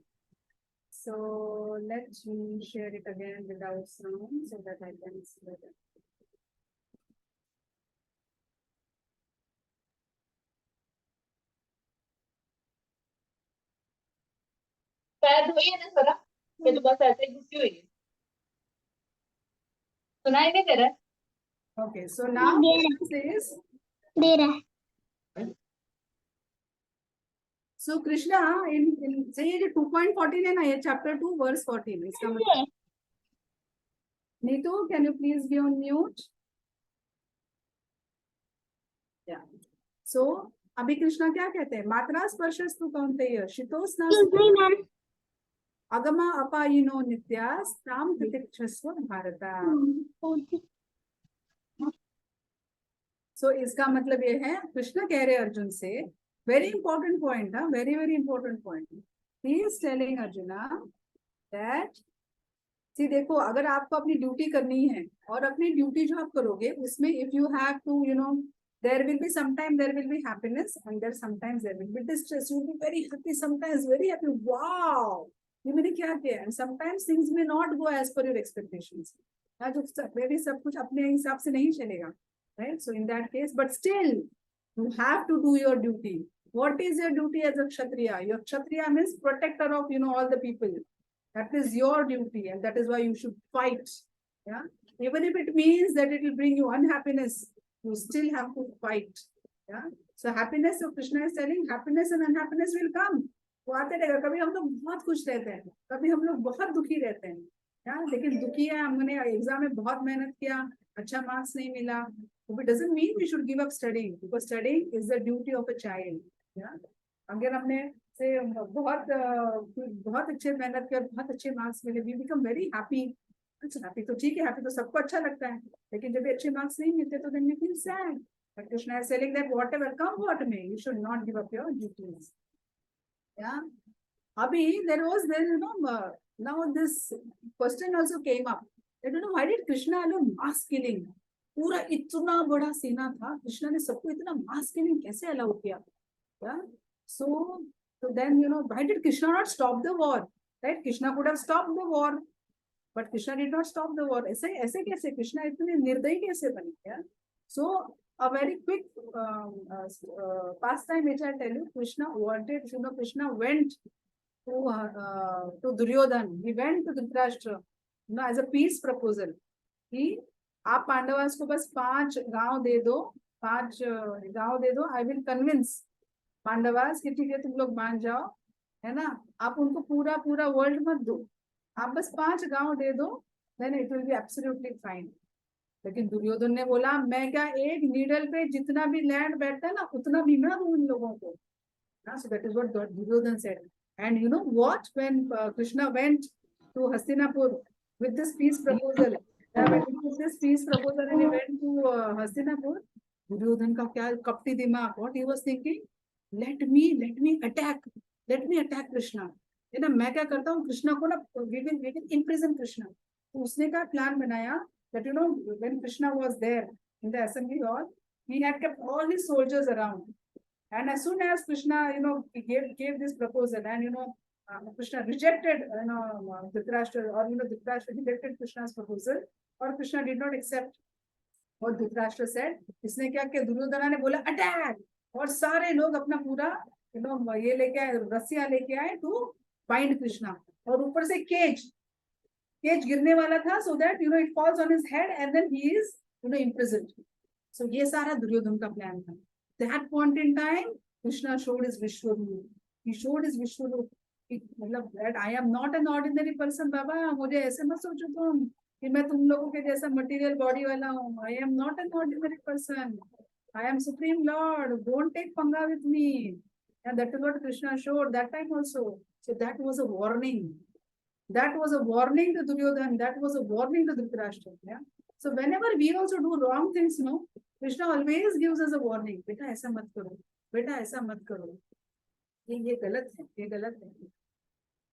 So let me share it again without sound so that I can see better. पैर धोइए ना सरा, ये तो बस ऐसे ही घुसी हुई है, सुनाई नहीं दे रहा है? Okay, so now this is दे रहा है. so Krishna in say ये 2.14 है ना, ये chapter 2 verse 14 इसका मतलब। Neetu, can you please be on mute? Yeah. So अभी कृष्णा क्या कहते हैं? मात्रा स्पर्शस्तु कौन्तेय शीतोष्ण अगमा अपायिनो नित्यास ताम तितिक्षस्व भारता। So इसका मतलब ये है, कृष्ण कह रहे अर्जुन से, very important point, very very important point. He is telling Arjuna that see देखो, अगर आपको अपनी ड्यूटी करनी है और अपनी ड्यूटी जो आप करोगे उसमें if you have to there will be sometime there will be happiness and there sometimes there will be distress. You will be very happy, sometimes very happy, wow ये मैंने क्या किया, and sometimes things may not go as per your expectations. जो सब कुछ अपने हिसाब से नहीं चलेगा, right? So in that case, but still you have to do your duty. What is your duty as a kshatriya? Your kshatriya means protector of all the people. That is your duty, and that is why you should fight. Yeah, even if it means that it will bring you unhappiness, you still have to fight. Yeah, so happiness, so Krishna is telling, happiness and unhappiness will come. वो आते रहेगा, कभी हम लोग बहुत खुश रहते हैं, कभी हम लोग बहुत दुखी रहते हैं, यार लेकिन दुखी है, हमने एग्जाम में बहुत मेहनत किया, अच्छा मार्क्स नहीं मिला, तो it doesn't mean we should give up studying, because studying is the duty of a child. Yeah? अगर हमने से बहुत अच्छे मेहनत किया, बहुत अच्छे मार्क्स मिले, we become very happy. अच्छा हैप्पी तो ठीक है, हैप्पी तो सबको अच्छा लगता है, लेकिन जब भी अच्छे मार्क्स नहीं मिलते तो then you feel sad. But Krishna is telling that whatever come what may, you should not give up your duties. Yeah. Abhi, now this question also came up. I don't know why did Krishna allow mass killing? पूरा इतना बड़ा सेना था, कृष्णा ने सबको इतना mass killing कैसे allow किया? Yeah. So then why did Krishna not stop the war? Right? Krishna could have stopped the war, but Krishna did not stop the war. ऐसे कैसे कृष्णा इतने निर्दयी कैसे बने? Yeah. So a very quick pastime which I tell you, Krishna wanted, Krishna went to Duryodhan. He went to Dhritarashtra, as a peace proposal. कि आप पांडवास को बस 5 गांव दे दो, 5 गांव दे दो, आई विल कन्विंस पांडवास कि ठीक है तुम लोग मान जाओ, है ना, आप उनको पूरा पूरा वर्ल्ड मत दो, आप बस 5 गांव दे दो, then it will be absolutely fine. लेकिन दुर्योधन ने बोला मैं क्या एक नीडल पे जितना भी लैंड बैठता है ना उतना भी मैं दूं इन लोगों को. So that is what Duryodhan said. And you know what, when Krishna went to Hastinapur with this peace proposal, with this peace proposal and he went to Hastinapur, Duryodhan ka kya kapti dimag, what he was thinking, let me attack Krishna. है ना, मैं क्या करता हूँ कृष्णा को ना, we will imprison Krishna. तो उसने का प्लान बनाया that when Krishna was there in the assembly hall, he had kept all his soldiers around. And as soon as Krishna, gave this proposal, and Krishna rejected, Dhritarashtra, or Dhritarashtra rejected Krishna's proposal, or Krishna did not accept what Dhritarashtra said. इसने क्या किया, दुर्योधना ने बोला attack, और सारे लोग अपना पूरा ये लेके आए, रस्सियां लेके आए to bind Krishna, और ऊपर से केज गिरने वाला था, so that it falls on his head and then he is imprisoned. So ये सारा दुर्योधन का प्लान था. That point in time, Krishna showed his Vishwarup. He showed his Vishwarup. मतलब that I am not an ordinary person, बाबा मुझे ऐसे मत सोचो तुम कि मैं तुम लोगों के जैसा material body वाला हूँ. I am not an ordinary person. I am Supreme Lord. Don't take panga with me. And that is what Krishna showed that time also. So that was a warning. That was a warning to Duryodhan. That was a warning to Dhritarashtra. Yeah. So whenever we also do wrong things, Krishna always gives us a warning. बेटा ऐसा मत करो, बेटा ऐसा मत करो, ये गलत है, ये गलत है.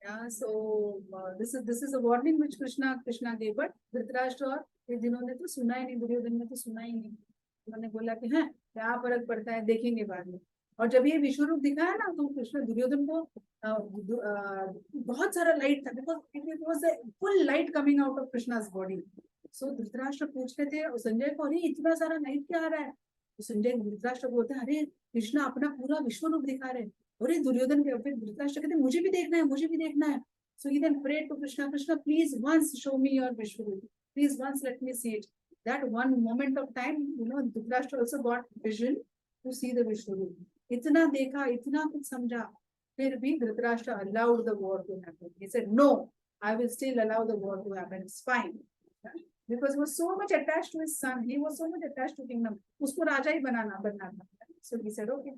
Yeah, so this is a warning which Krishna gave, but Dhritarashtra ये जिन्होंने तो सुना ही नहीं, दुर्योधन ने तो सुना ही नहीं. उन्होंने बोला कि हाँ क्या फर्क पड़ता है, देखेंगे बाद में. और जब ये विश्वरूप दिखाया ना, तो कृष्ण दुर्योधन को बहुत सारा लाइट था, because it was a full light coming out of Krishna's body. So Dhritarashtra पूछ रहे थे संजय को, अरे इतना सारा लाइट क्या आ रहा है? तो संजय धृतराष्ट्र बोलते हैं, अरे कृष्ण अपना पूरा विश्व रूप दिखा रहे हैं. अरे दुर्योधन के फिर धृतराष्ट्र कहते मुझे भी देखना है, मुझे भी देखना है. So he then prayed to Krishna, Krishna please once show me your Vishwarup, please once let me see it. That one moment of time, Dhritarashtra also got vision to see the Vishwarup. इतना देखा, इतना कुछ समझा, फिर भी Dhritarashtra allowed the war to happen. He said no, I will still allow the war to happen, it's fine. Because he was so much attached to his son, he was so much attached to kingdom, उसको राजा ही बनना था. So he said okay.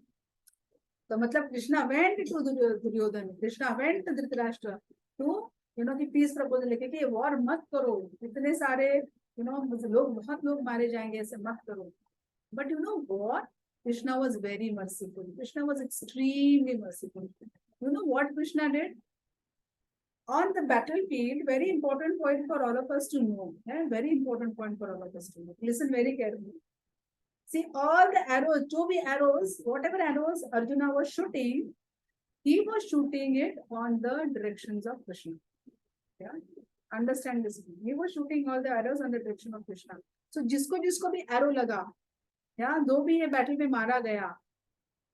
तो मतलब Krishna went to Duryodhan, Krishna went to Dhritarashtra to कि peace proposal लेके कि war मत करो, इतने सारे बहुत लोग मारे जाएंगे, ऐसे मत करो. But you know what? Krishna was very merciful. Krishna was extremely merciful. You know what Krishna did? On the battlefield, very important point for all of us to know. Very important point for all of us to know. Listen very carefully. See, all the arrows, whatever arrows Arjuna was shooting, he was shooting it on the directions of Krishna. Yeah? Understand this. He was shooting all the arrows on the direction of Krishna. So, जिसको भी arrow लगा, दो भी ये battle में मारा गया.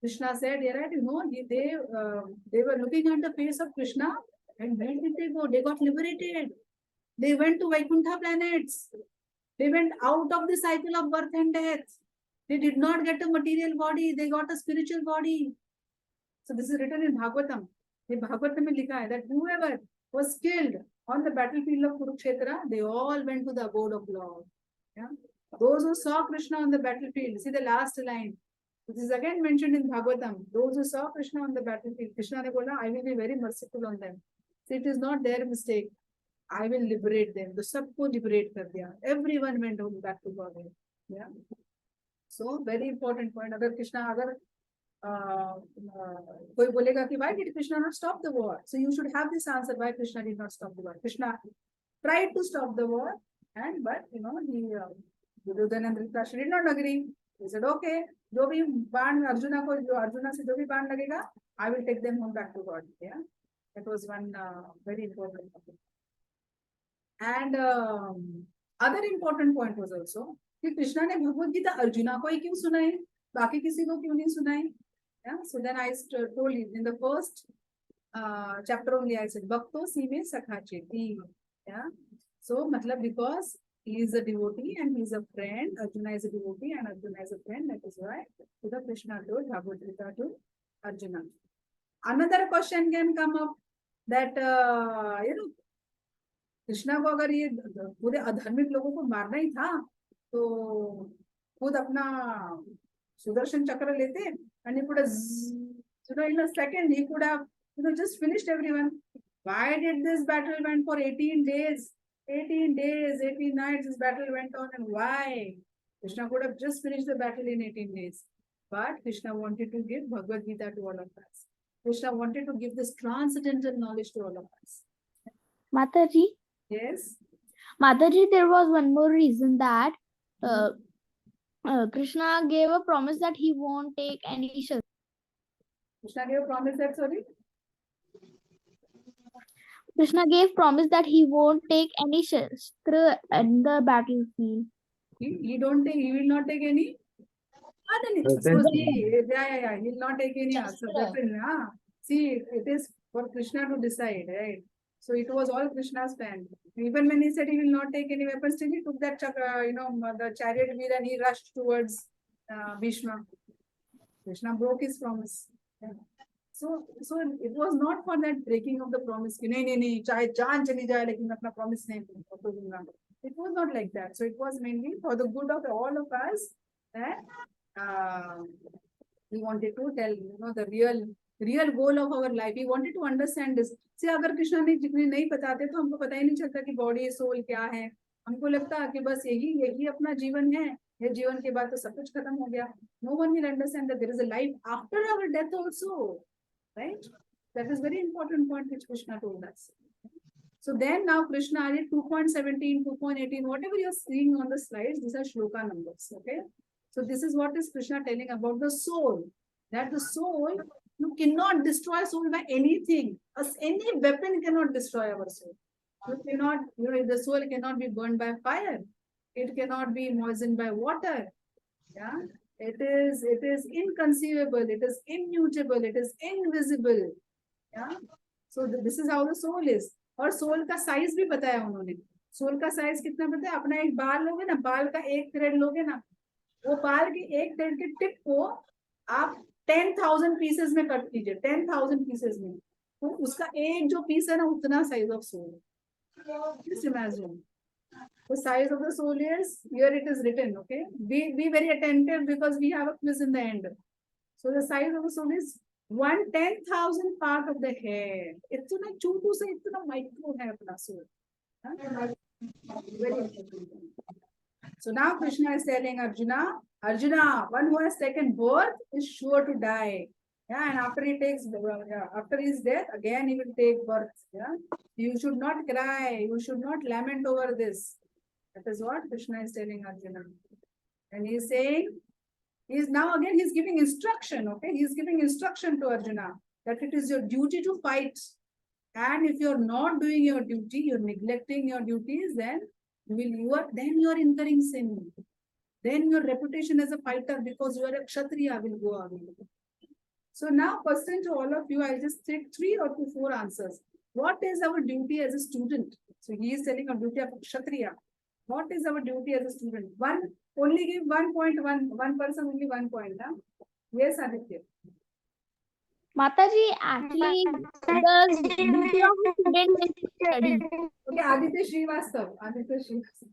Krishna said, right, they were looking at the face of Krishna, and where did they go? They got liberated. They went to Vaikuntha planets. They went out of the cycle of birth and death. They did not get a material body. They got a spiritual body. So this is written in Bhagavatam. In Bhagavatam में लिखा है that whoever was killed on the battlefield of Kurukshetra, they all went to the abode of Lord. Yeah. Those who saw Krishna on the battlefield, see the last line. This is again mentioned in Bhagavatam. Those who saw Krishna on the battlefield, Krishna ne bola, I will be very merciful on them. So it is not their mistake. I will liberate them. The sabko liberate kar diya. Everyone went home back to God. Yeah. So very important point. Agar Krishna, agar कोई बोलेगा कि why did Krishna not stop the war? So you should have this answer why Krishna did not stop the war. Krishna tried to stop the war, and but he Duryodhana and Dhritarashtra did not agree. He said, okay, जो भी बाण अर्जुना को जो अर्जुना से जो भी बाण लगेगा, I will take them home back to God. Yeah, that was one very important point. And other important point was also कि कृष्णा ने भगवद गीता अर्जुना को ही क्यों सुनाई, बाकी किसी को क्यों नहीं सुनाई? Yeah, so then I told you in the first chapter only I said Bhakto Sime Sakha Cheti. Yeah, so matlab because he is a devotee and he is a friend. Arjuna is a devotee and Arjuna is a friend. That is why the Krishna told Bhagavad Gita to Arjuna. Another question can come up that Krishna को अगर ये पूरे अधर्मिक लोगों को मारना ही था तो खुद अपना सुदर्शन चक्र लेते and he could have, in a second he could have, just finished everyone. Why did this battle went for 18 days? 18 days, 18 nights this battle went on, and why? Krishna could have just finished the battle in 18 days. But Krishna wanted to give Bhagavad Gita to all of us. Krishna wanted to give this transcendental knowledge to all of us. Mataji, Yes. Mataji, there was one more reason that Krishna gave a promise that he won't take any shastra. Krishna gave a promise that, sorry? Krishna gave promise that he won't take any shastra at the battlefield. He will not take any. So see, yeah. He will not take any answer. See, it is for Krishna to decide, right? So it was all Krishna's plan. Even when he said he will not take any weapons, still he took that the chariot wheel and he rushed towards Bhishma. Krishna broke his promise. Yeah. So it was not for that breaking of the promise. Nahi, chahe jaan chali jaye, lekin apna promise nahi todunga. It was not like that. So it was mainly for the good of all of us that he wanted to tell, the real goal of our life. He wanted to understand this. See, अगर कृष्णा ने जितने नहीं बताते तो हमको पता ही नहीं चलता कि बॉडी सोल क्या है. हमको लगता है कि बस यही अपना जीवन है. ये जीवन के बाद तो सब कुछ खत्म हो गया. No one will understand that there is a life after our death also, right? That is very important point which Krishna told us. So then now Krishna added 2.17, 2.18, whatever you are seeing on the slides, these are shloka numbers. Okay. So this is what is Krishna telling about the soul. That the soul, you cannot destroy soul by anything. Any weapon cannot destroy our soul. You cannot, the soul cannot be burned by fire. It cannot be moistened by water. Yeah. It is inconceivable. It is immutable. It is invisible. Yeah. So this is how the soul is. और soul का size भी बताया उन्होंने. Soul का size कितना पता है? अपना एक बाल लोगे ना, बाल का एक थ्रेड लोगे ना, वो बाल के एक थ्रेड के टिप को आप 10,000 पीसेस में कट कीजिए. 10,000 पीसेस में, तो उसका एक जो पीस है ना, उतना size of soul. Just imagine. The size of the soul is, here it is written, okay? Be very attentive because we have a quiz in the end. So the size of the soul is 1/10,000 part of the hair. इतना छोटू से इतना micro है अपना soul. Very important. So now Krishna is telling Arjuna, one who has taken birth is sure to die. Yeah, and after he takes, after his death, again he will take birth. Yeah, you should not cry. You should not lament over this. That is what Krishna is telling Arjuna. And he is saying, he's giving instruction. Okay, he is giving instruction to Arjuna that it is your duty to fight. And if you're not doing your duty, you're neglecting your duties, then you are incurring sin. Then your reputation as a fighter, because you are a kshatriya, will go away. So now, question to all of you, I'll just take 3 or 4 answers. What is our duty as a student? So he is telling our duty of kshatriya. What is our duty as a student? Only give 1 point, one person only 1 point. Huh? Yes, Aditya. Mataji, actually, the duty of a student is to study. Okay, Aditya Srivastav. Aditya Srivastav.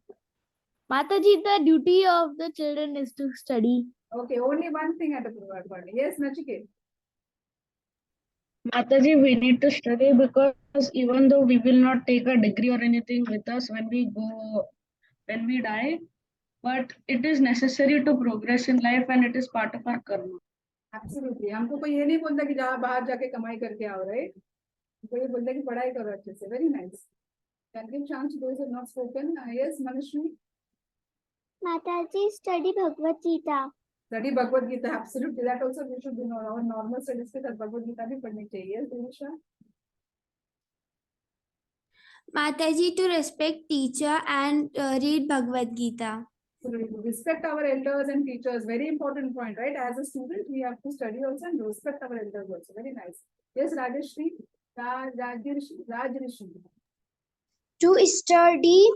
Mataji, the duty of the children is to study. Okay, only one thing at a provide. Yes, Nachiket. Mataji, we need to study because even though we will not take a degree or anything with us when we die, but it is necessary to progress in life and it is part of our karma. Absolutely. हमको कोई ये नहीं बोलता कि जहाँ बाहर जाके कमाई करके आओ, right? हमको ये बोलता है कि पढ़ाई करो अच्छे से. Very nice. Can give chance to those who have not spoken. Yes, Manashri. Mataji, study Bhagavad Gita. Study Bhagavad Gita. Absolutely. That also we should do. Our normal studies के साथ Bhagavad Gita भी पढ़नी चाहिए. Yes, Divisha. Mataji, to respect teacher and read Bhagavad Gita. So we respect our elders and teachers. Very important point, right? As a student, we have to study also and respect our elders also. Very nice. Yes, Rajeshri. Rajrishi. To study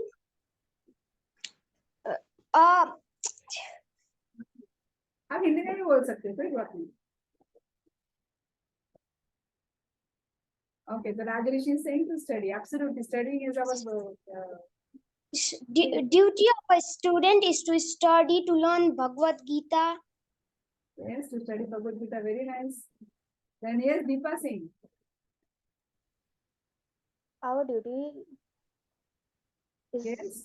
आप हिंदी में भी बोल सकते हो, कोई बात नहीं. Okay, the Rajrishi is saying to study. Absolutely, studying is our duty of a student is to study, to learn Bhagavad Gita. yes, to study Bhagavad Gita. Very nice. Then yes, Deepa Singh. Our duty is Yes.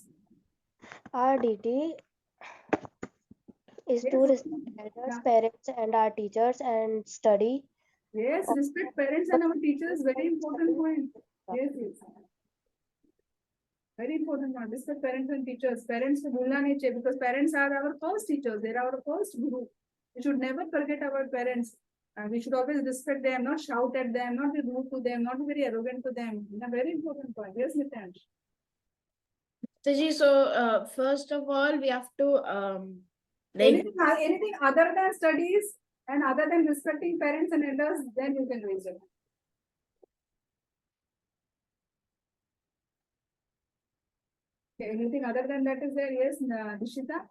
Is to Yes. respect elders, Yeah. parents, and our teachers and study. Yes, respect parents and our teachers. Very important point. Yes, yes. Very important point. Respect parents and teachers. Parents को भूलना नहीं चाहिए because parents are our first teachers. They are our first guru. We should never forget our parents. We should always respect them, not shout at them, not be rude to them, not be very arrogant to them. A very important point. Yes, Nityansh. So first of all, we have to Anything other than studies and other than respecting parents and elders, then you can raise it. Okay, anything other than that is there? Yes, Nishita.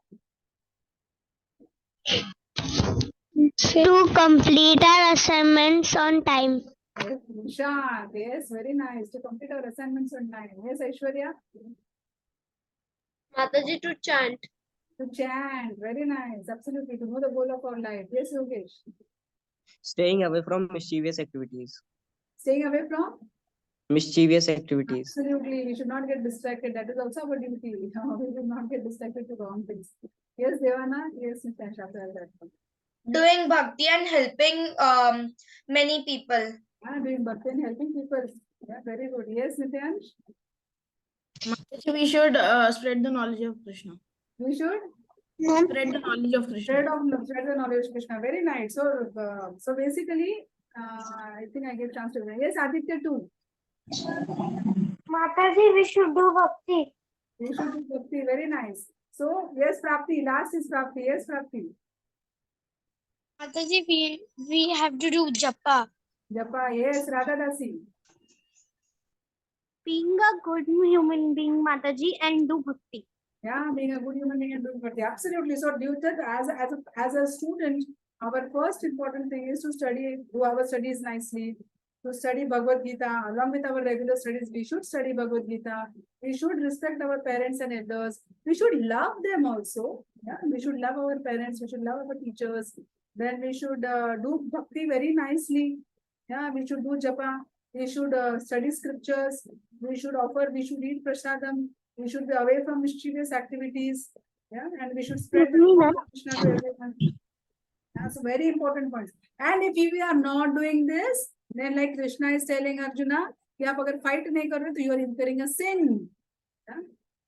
To complete our assignments on time. Yes, Nisha. Yes, very nice. To complete our assignments on time. Yes, Aishwarya. Mataji, to chant. To chant. Very nice. Absolutely. To know the goal of our life. Yes, Yogesh. Staying away from mischievous activities. Staying away from? Mischievous activities. Absolutely. We should not get distracted. That is also our duty. We should not get distracted to wrong things. Yes, Devana. Yes, Nityansh. After that one. Doing bhakti and helping many people. Doing bhakti and helping people. Yeah, very good. Yes, Nityansh. we should spread the knowledge of Krishna. We should Spread the knowledge of Krishna. spread the knowledge of Krishna. Very nice. So basically, I think I get chance to. Yes, Aditya too. Mataji, we should do bhakti. We should do bhakti. Very nice. So yes, Prapti. Last is Prapti. Yes, Prapti. Mataji, we have to do japa. Japa. Yes, Radha Dasi. Being a good human being, Mataji, and do bhakti. Yeah, being a good human being and doing bhakti. Absolutely. So, due to as a student, our first important thing is to study, do our studies nicely, to study Bhagavad Gita along with our regular studies. We should study Bhagavad Gita. We should respect our parents and elders. We should love them also. Yeah, we should love our parents. We should love our teachers. Then we should do bhakti very nicely. Yeah, we should do japa. We should study scriptures. We should eat prasadam. We should be away from mischievous activities. Yeah, and we should spread the knowledge of Krishna to everyone. That's a very important point. And if we are not doing this, then like Krishna is telling Arjuna, कि आप अगर fight नहीं कर रहे तो you are incurring a sin. Yeah?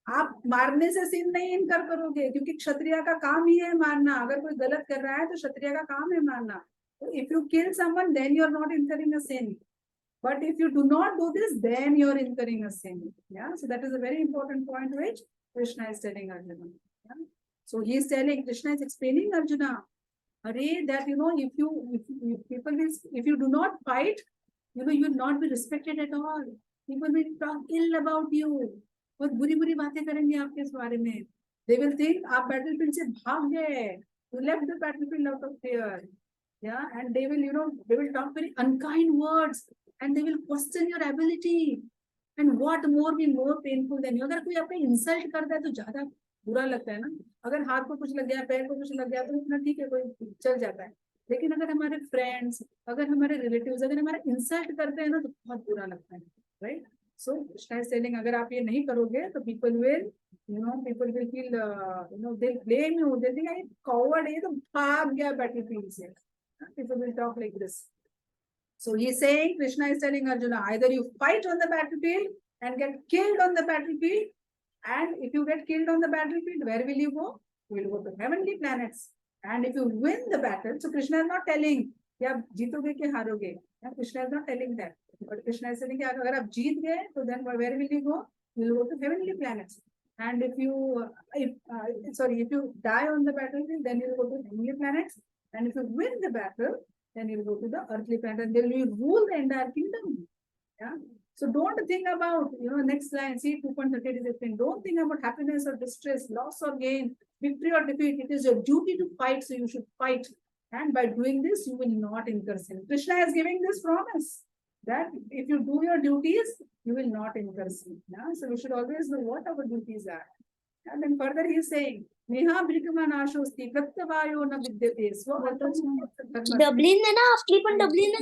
आप मारने से sin नहीं इनकर करोगे क्योंकि क्षत्रिय का काम ही है मारना. अगर कोई गलत कर रहा है तो क्षत्रिय का काम है मारना. So if you kill someone, then you are not incurring a sin. But if you do not do this, then you are incurring a sin. Yeah. So that is a very important point which Krishna is telling Arjuna. Yeah? So he is telling, Krishna is explaining Arjuna, that if you do not fight, you will not be respected at all. People will talk ill about you. बहुत बुरी बातें करेंगे आपके इस बारे में. They will think आप battlefield से भाग गए. You left the battlefield out of fear. Yeah, and they will, they will talk very unkind words and they will question your ability. And what more be more painful than you? अगर कोई आपको insult करता है तो ज्यादा बुरा लगता है ना. अगर हाथ को कुछ लग गया, पैर को कुछ लग गया तो इतना ठीक है, कोई चल जाता है. लेकिन अगर हमारे फ्रेंड्स, अगर हमारे रिलेटिव्स अगर हमारा इंसल्ट करते हैं ना तो बहुत बुरा लगता है, right? So Krishna is telling, अगर आप ये नहीं करोगे तो people will feel, they'll blame you. They'll think, अरे coward है, ये तो भाग गया battlefield से. People will talk like this. So he's saying, Krishna is telling Arjuna, either you fight on the battlefield and get killed on the battlefield, and if you get killed on the battlefield, where will you go? You will go to heavenly planets. And if you win the battle, so Krishna is not telling, या जीतोगे कि हारोगे. Krishna is not telling that. But Krishna is saying, अगर आप जीत गए, तो then where will you go? You will go to heavenly planets. And if you die on the battlefield, then you will go to heavenly planets. And if you win the battle, then you will go to the earthly planet and then you rule the entire kingdom. Yeah. So don't think about, next line, see 2.38 is explained. Don't think about happiness or distress, loss or gain, victory or defeat. It is your duty to fight, so you should fight. And by doing this, you will not incur sin. Krishna is giving this promise that if you do your duties, you will not incur sin. Yeah? So we should always know what our duties are. And then further he is saying, Neha Brikama Nashosti Prattavayo na Vidyate. Dublin है ना, आपकी पण Dublin है.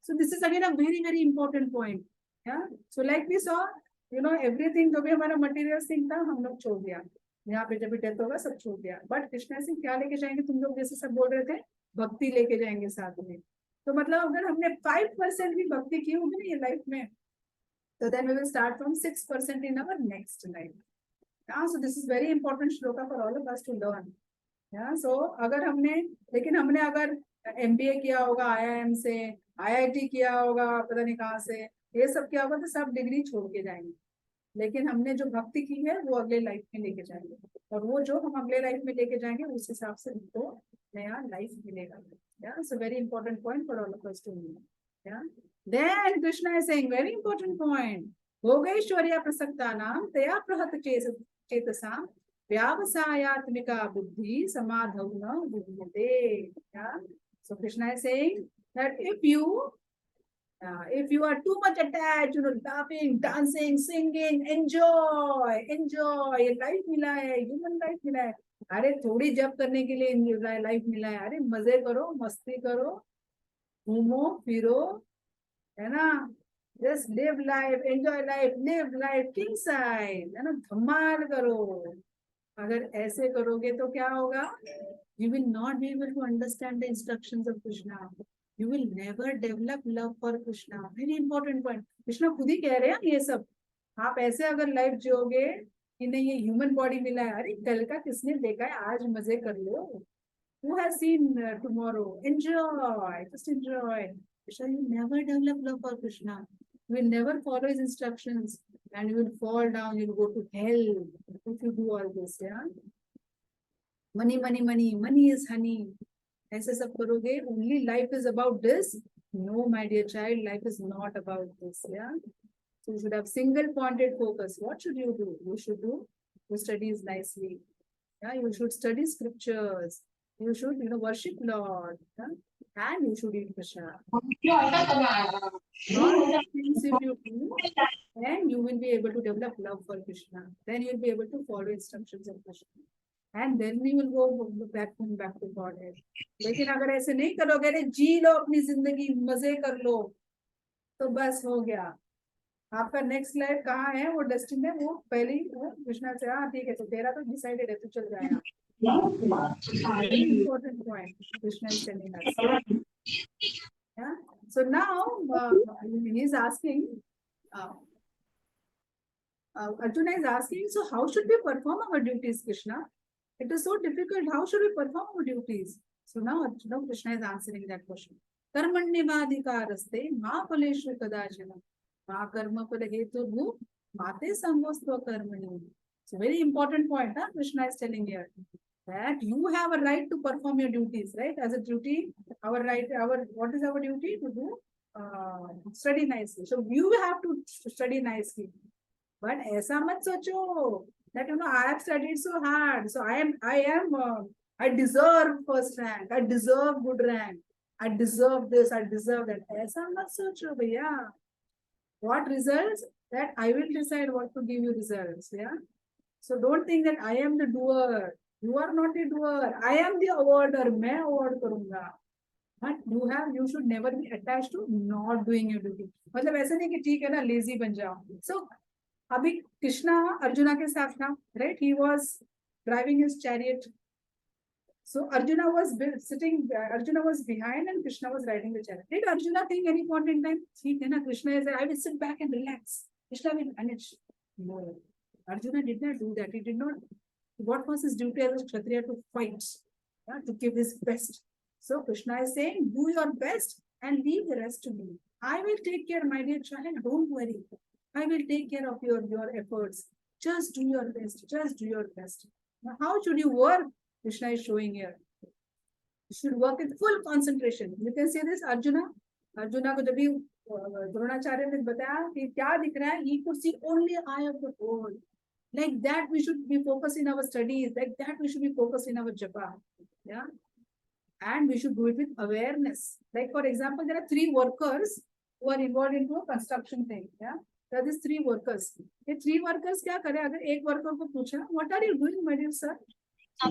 So this is again a very, very important point. Yeah. So like we saw, everything जो भी हमारा materials thing था, हम लोग छोड़ दिया. यहाँ पे जब भी डेथ होगा सब छोड़ दिया. बट कृष्णा सिंह क्या लेके जाएंगे? तुम लोग जैसे सब बोल रहे थे, भक्ति लेके जाएंगे साथ में. तो मतलब अगर हमने 5% भी भक्ति की होगी ना ये लाइफ में, तो then we will start from 6% in our next life. Yeah, so this is very important shloka for all of us to learn. Yeah, so अगर हमने अगर MBA किया होगा IIM से, IIT किया होगा पता नहीं कहाँ से, ये सब किया होगा तो सब डिग्री छोड़ के जाएंगे. लेकिन हमने जो भक्ति की है वो अगले लाइफ में लेके जाएंगे, और वो जो हम अगले लाइफ में लेके जाएंगे उस हिसाब से हमको नया लाइफ मिलेगा. Yeah, so very important point for all of us to know. Yeah. Then Krishna is saying very important point. भोगैश्वर्य प्रसक्तानां तया प्रहत चेतसां व्यावसायात्मिका बुद्धि समाधौ न विद्यते. Yeah. So Krishna is saying that if you are too much attached, laughing, dancing, singing, enjoy, life मिला है, human life मिला है. अरे थोड़ी जब करने के लिए लाइफ मिला है, अरे मजे करो, मस्ती करो, घूमो फिरो, है ना. Just live life, enjoy life, live life king size, है ना, धमाल करो. अगर ऐसे करोगे तो क्या होगा? You will not be able to understand the instructions of Krishna. You will never develop love for Krishna. Very important point. Krishna खुद ही कह रहे हैं ये सब. आप ऐसे अगर लाइफ जियोगे कि नहीं ये ह्यूमन बॉडी मिला है, अरे कल का किसने देखा है, आज मजे कर लो. Who has seen tomorrow? Enjoy, just enjoy. Krishna, you never develop love for Krishna. You will never follow his instructions and you will fall down, you will go to hell if you do all this. Yeah. Money, money, money, money is honey. ऐसे सब करोगे, only life is about this. No, my dear child, life is not about this. Yeah. So you should have single pointed focus. What should you do? You should do your studies nicely. Yeah, you should study scriptures. You should, worship Lord. Yeah? And you should eat Krishna. All these things if you do, then you will be able to develop love for Krishna. Then you will be able to follow instructions of Krishna. And then you will go back to Godhead. लेकिन अगर ऐसे नहीं करोगे, अरे जी लो अपनी जिंदगी, मजे कर लो, तो बस हो गया. आपका नेक्स्ट लाइफ कहाँ है, वो डेस्टिनी है, वो पहले ही कृष्णा से, हाँ ठीक है, तो तेरा तो डिसाइडेड है, तू चल जाएगा. Important point Krishna is telling us. Yeah. So now he is asking, Arjuna is asking, so how should we perform our duties, Krishna? It is so difficult. How should we perform our duties? So now Krishna is answering that question. Karmanyavadhikaraste ma phaleshu kadachana ma karma pala hetu mate samvastva karmani. So very important point, Krishna is telling here. That you have a right to perform your duties, right? As a duty, what is our duty? To do study nicely. So you have to study nicely. But ऐसा मत सोचो that I have studied so hard, so I am I deserve first rank. I deserve good rank. I deserve this. I deserve that. ऐसा मत सोचो भैया. What results? That I will decide what to give you results. Yeah. So don't think that I am the doer. You are not the doer. I am the awarder. मैं award करूँगा. But you should never be attached to not doing your duty. मतलब ऐसा नहीं कि ठीक है ना lazy बन जाओ. So अभी Krishna Arjuna के साथ था, right? He was driving his chariot. So Arjuna was sitting. Arjuna was behind, and Krishna was riding the chariot. Did Arjuna think any point in time? ठीक है ना, Krishna is. I will sit back and relax. Krishna will manage. No, Arjuna did not do that. He did not. What was his duty as a Kshatriya? To fight, yeah, to give his best. So Krishna is saying, do your best and leave the rest to me. I will take care, my dear child. Don't worry. I will take care of your efforts. Just do your best. Just do your best. Now, how should you work? Krishna is showing here. You should work with full concentration. You can see this, Arjuna. Arjuna को जब भी द्रोणाचार्य ने बताया कि क्या दिख रहा है, he could see only eye of the goal. Like that, we should be focused in our studies. Like that, we should be focused in our japa. Yeah. And we should do it with awareness. Like for example, there are 3 workers who are involved into a construction thing. Yeah. There are these 3 workers. ये 3 workers क्या करें? अगर एक worker को पूछा, what are you doing, my dear sir? I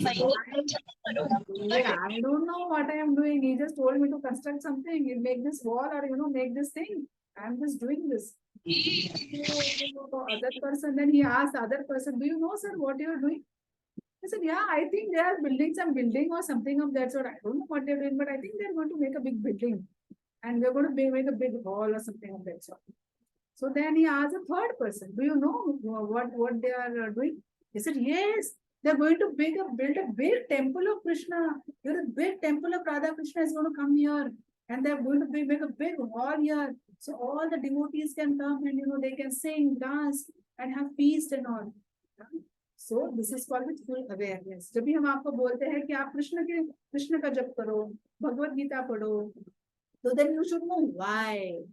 don't know what I am doing. He just told me to construct something. You make this wall or make this thing. I am just doing this. So other person, then he asked the other person, do you know, sir, what you are doing? He said, yeah, I think they are building some building or something of that sort. I don't know what they're doing, but I think they're going to make a big building. And they're going to make a big hall or something of that sort. So then he asked a third person, do you know what they are doing? He said, yes, they're going to build a big temple of Krishna. A big temple of Radha Krishna is going to come here. And they're going to make a big hall here. So all the devotees can come and, they can sing, dance and have feast and all. So this is called with full awareness. जब भी हम आपको बोलते हैं कि आप कृष्ण का जप करो, भगवद गीता पढ़ो, so then you should know why.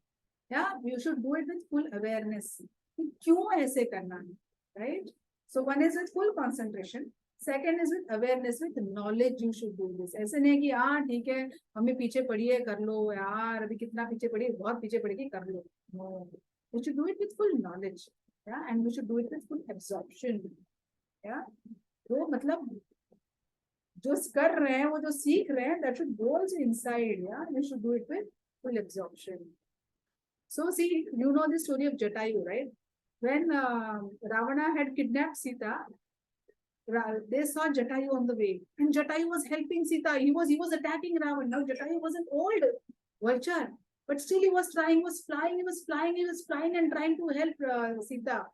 Yeah, you should do it with full awareness. क्यों ऐसे करना है, right? So one is with full concentration. Second is with awareness, with knowledge. You should do this. ऐसे नहीं कि ठीक है, हमें पीछे पड़िए कर लो यार, अभी कितना पीछे पड़िए, बहुत पीछे पड़ेगी कर लो. No, you should do it with full knowledge. Yeah, and we should do it with full absorption. Yeah, तो मतलब जो कर रहे हैं, वो जो सीख रहे हैं, that should go also inside. Yeah, you should do it with full absorption. So see, you know the story of Jatayu, right? When Ravana had kidnapped Sita, they saw Jatayu on the way, and Jatayu was helping Sita. He was attacking Ravana. Now Jatayu was an old vulture, but still he was trying, he was flying and trying to help Sita.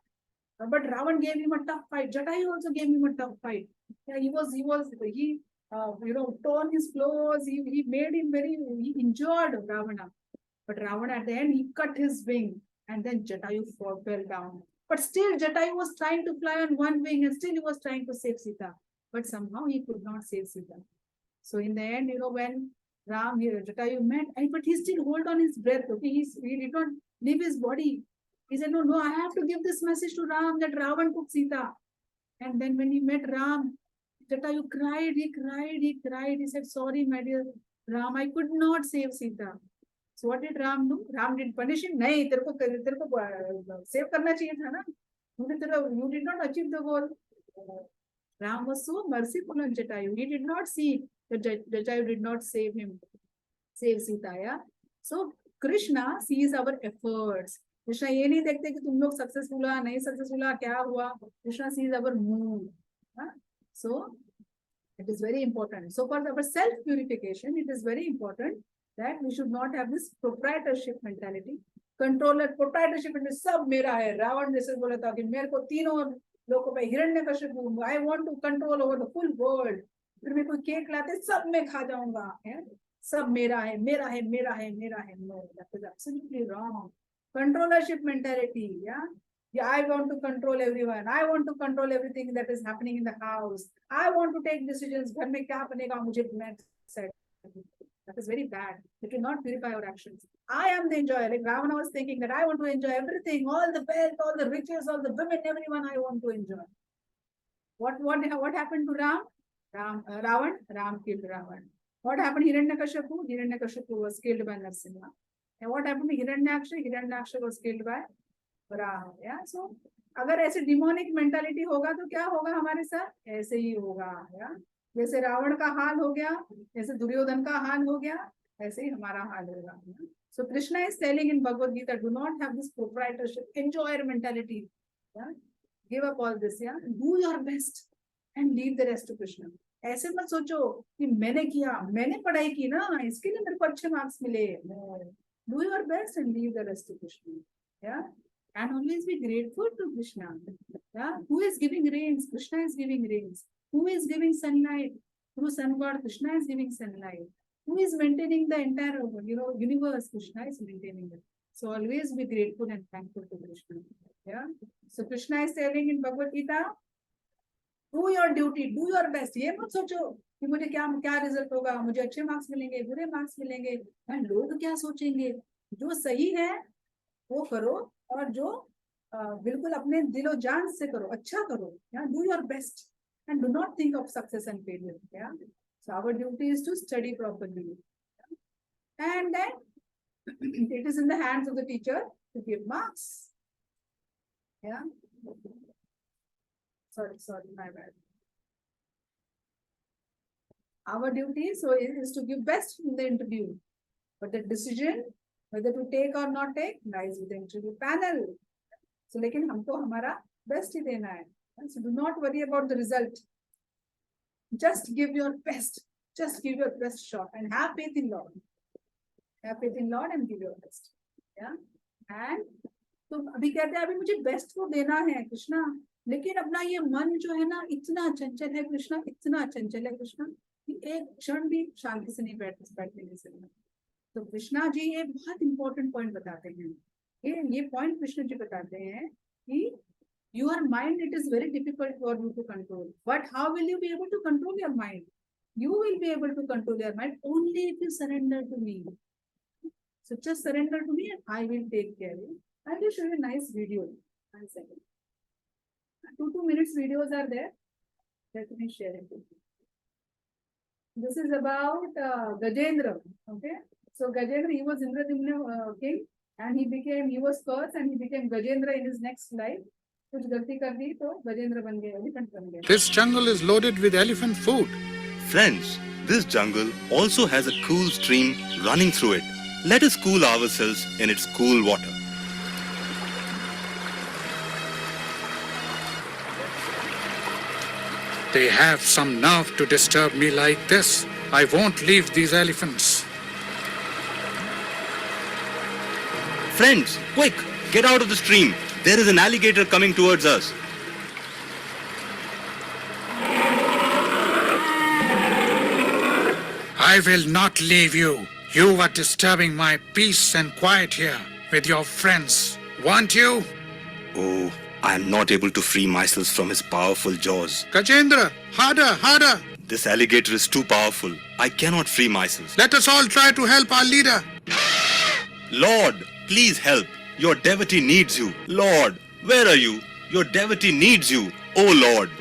But Ravan gave him a tough fight. Jatayu also gave him a tough fight. Yeah, he torn his clothes. He made him he injured Ravana. But Ravana at the end, he cut his wing, and then Jatayu fell down. But still Jatayu was trying to fly on one wing, and still he was trying to save Sita. But somehow he could not save Sita. So in the end, when Jatayu met, but he still hold on his breath. Okay, he did not leave his body. He said, no, I have to give this message to Ram that Ravan took Sita. And then when he met Ram, Jatayu cried, he cried. He said, sorry, my dear Ram, I could not save Sita. So what did Ram do? Ram did punish him. नहीं, तेरे को save करना चाहिए था ना. You did not achieve the goal. Ram was so merciful on Jatayu. He did not see that Jatayu did not save Sita. Yeah. So Krishna sees our efforts. Krishna ये नहीं देखते कि तुम लोग successful हुआ, नहीं successful हुआ, क्या हुआ. Krishna sees our mood. So it is very important. So for our self purification, it is very important that we should not have this proprietorship mentality. Proprietorship mentality, सब मेरा है. Ravan जैसे बोला था कि मेरे को तीनों लोगों पे Hiranyakashipu, I want to control over the full world. फिर मैं कोई केक लाते सब मैं खा जाऊंगा. सब मेरा है. No, that is absolutely wrong. Controllership mentality. Yeah, I want to control everyone. I want to control everything that is happening in the house. I want to take decisions. घर में क्या बनेगा मुझे decide. That is very bad. It will not purify our actions. I am the enjoyer. Like Ravana was thinking that I want to enjoy everything, all the wealth, all the riches, all the women, everyone I want to enjoy. What happened to Ram? Ram killed Ravan. What happened to Hiranyakashipu? Hiranyakashipu was killed by Narasimha. And what happened to Hiranyaksha? Hiranyaksha was killed by Ram. Yeah, so अगर ऐसे demonic mentality होगा तो क्या होगा हमारे साथ? ऐसे ही होगा. या जैसे रावण का हाल हो गया, जैसे दुर्योधन का हाल हो गया, ऐसे ही हमारा हाल होगा. So Krishna is telling in Bhagavad Gita, do not have this proprietorship, enjoy your mentality. Yeah? Give up all this. Yeah, do your best and leave the rest to Krishna. ऐसे मत सोचो कि मैंने किया, मैंने पढ़ाई की ना, इसके लिए मेरे को अच्छे मार्क्स मिले. Do your best and leave the rest to Krishna. Yeah. And always be grateful to Krishna. Yeah? Who is giving rains? Krishna is giving rains. Who is giving sunlight? Through sun god, Krishna is giving sunlight. Who is maintaining the entire universe? Krishna is maintaining it. So always be grateful and thankful to Krishna. Yeah. So Krishna is telling in Bhagavad Gita, do your duty, do your best. ये मत सोचो कि मुझे क्या result होगा, मुझे अच्छे marks मिलेंगे, बुरे मार्क्स मिलेंगे, लोग क्या सोचेंगे. जो सही है वो करो और जो बिल्कुल अपने दिलो जान से करो, अच्छा करो. Do your best and do not think of success and failure. Yeah. So our duty is to study properly. And then it is in the hands of the teacher to give marks. Yeah. Sorry, my bad. Our duty is to give best in the interview, but the decision whether to take or not take lies with the interview panel. So लेकिन हमको हमारा best ही देना है. So do not worry about the result. Just give your best. Just give your best shot and have faith in Lord. Have faith in Lord and give your best. Yeah. And तो अभी कहते हैं अभी मुझे best को देना है कृष्णा, लेकिन अपना ये मन जो है ना इतना चंचल है कृष्णा, इतना चंचल है कृष्णा कि एक क्षण भी शांति से नहीं बैठने नहीं सकता. तो कृष्णा जी एक बहुत इंपॉर्टेंट पॉइंट बताते हैं. ये पॉइंट कृष्ण जी बताते हैं कि your mind, it is very difficult for you to control. But how will you be able to control your mind? You will be able to control your mind only if you surrender to me. So just surrender to me and I will take care of you. I will show you a nice video. 1 second. 2 minutes videos are there. Let me share it with you. This is about Gajendra. Okay. So Gajendra, he was Indradimna king and he was cursed and he became Gajendra in his next life. कुछ गलती कर दी तो गजेंद्र बन गए, elephant बन गए. This jungle is loaded with elephant food. Friends, this jungle also has a cool stream running through it. Let us cool ourselves in its cool water. They have some nerve to disturb me like this. I won't leave these elephants. Friends, quick, get out of the stream. There is an alligator coming towards us. I will not leave you. You are disturbing my peace and quiet here with your friends. Won't you? Oh, I am not able to free myself from his powerful jaws. Gajendra, harder, harder. This alligator is too powerful. I cannot free myself. Let us all try to help our leader. Lord, please help. Your devotee needs you. Lord, where are you? Your devotee needs you. Oh Lord.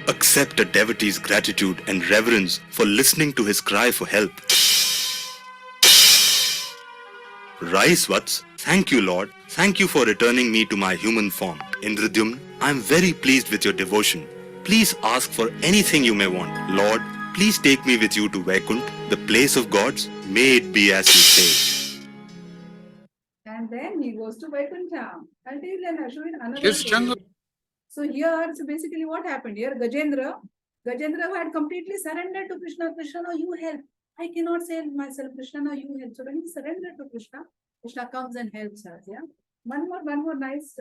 Accept a devotee's gratitude and reverence for listening to his cry for help. Rise, Vats. Thank you, Lord. Thank you for returning me to my human form. Indradyumna, I am very pleased with your devotion. Please ask for anything you may want. Lord, please take me with you to Vaikuntha, the place of gods. May it be as you say. And then he goes to Vaikuntha. I'll tell you then, I'll show you another Yes, story. jungle. So here, so basically what happened here, Gajendra had completely surrendered to Krishna. Krishna, no, you help. I cannot save myself. Krishna, no, you help. So when he surrendered to Krishna, Krishna comes and helps us. Yeah. One more nice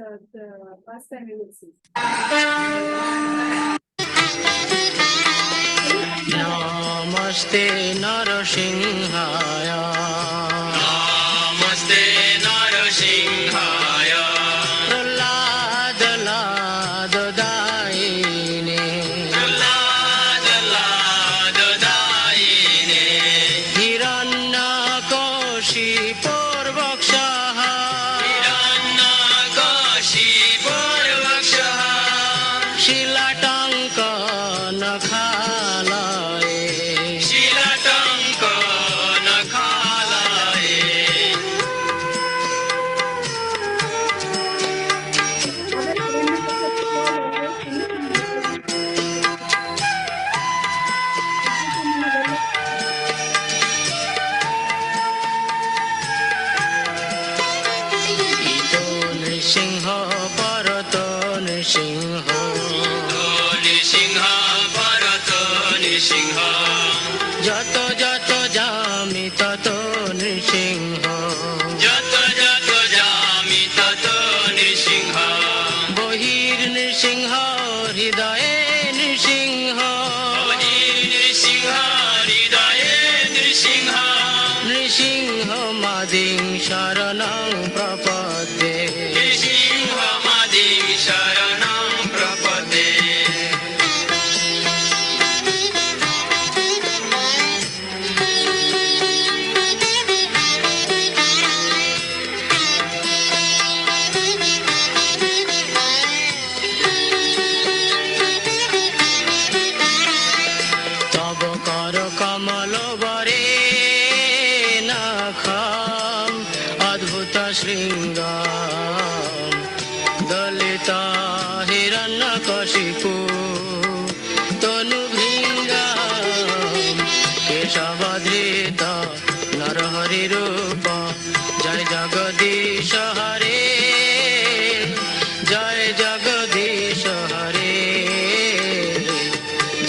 pastime we will see. Namaste Narasimhaya. Namaste Narasimhaya. Prahlad Lad Daine. Prahlad Lad Daine. Hira যত যত যামি তত নৃসিংহ যত যত যামি তত নৃসিংহ বহির নৃসিংহ হৃদয়ে নৃসিংহ বহির নৃসিংহ হৃদয়ে নৃসিংহ নৃসিংহ মাদিং শরণং প্রপদ্যে নৃসিংহ মাদিং শরণং প্রপদ্যে তব কর কমল বরে নখম অদ্ভুত শৃঙ্গাম দলিত হিরণ্যকশিপু তনু ভৃঙ্গাম কেশবধৃত নরহরি রূপ জয় জগদীশ হরে জয় জগদীশ হরে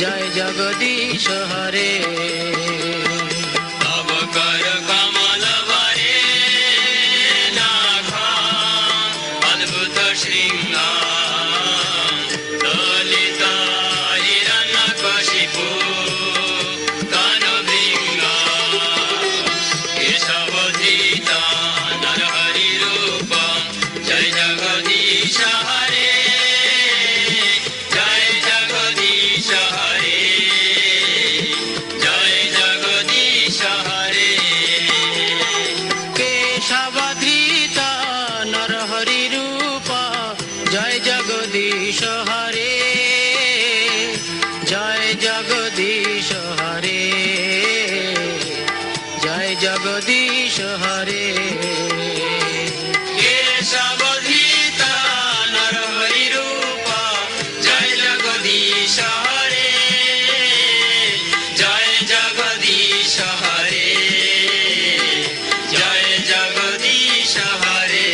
জয় জগদীশ হরে তব কর কমল বরে নখম অদ্ভুত শৃঙ্গাম দলিত হিরণ্যকশিপু তনু ভৃঙ্গাম কেশবধৃত নরহরি রূপ জয় জগদীশ হরে জয় জগদীশ হরে জয় জগদীশ হরে কেশবধৃত নরহরি রূপ জয় জগদীশ হরে জয় জগদীশ হরে জয় জগদীশ হরে কেশবধৃত নরহরি রূপ জয় জগদীশ হরে জয় জগদীশ হরে জয় জগদীশ হরে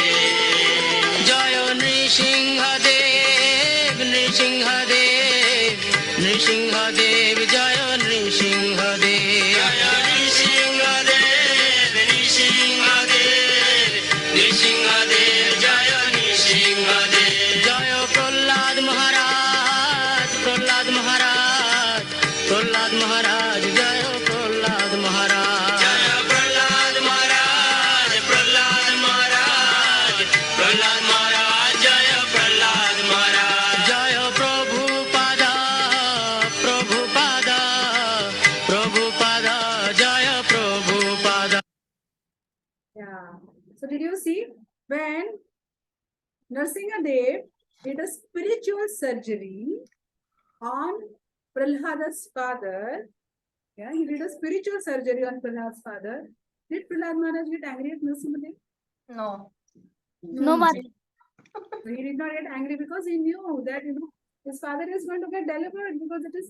জয় নৃসিংহদেব নৃসিংহদেব নৃসিংহদেব জয় নৃসিংহদেব জয় নৃসিংহদেব নৃসিংহদেব নৃসিংহদেব জয় নৃসিংহদেব জয় প্রহ্লাদ মহারাজ প্রহ্লাদ মহারাজ প্রহ্লাদ মহারাজ জয় প্রহ্লাদ মহারাজ জয় প্রহ্লাদ মহারাজ প্রহ্লাদ মহারাজ প্রহ্লাদ মহারাজ জয় প্রহ্লাদ মহারাজ জয় প্রভুপাদ প্রভুপাদ প্রভুপাদ জয় Prabhupada Yeah. So did you see when Narasimha Dev did a spiritual surgery on Prahlada's father? Yeah, he did a spiritual surgery on Prahlada's father. Did Prahlad Maharaj get angry at Narasimha Dev? No. No, Mother. He did not get angry because he knew that his father is going to get delivered because it is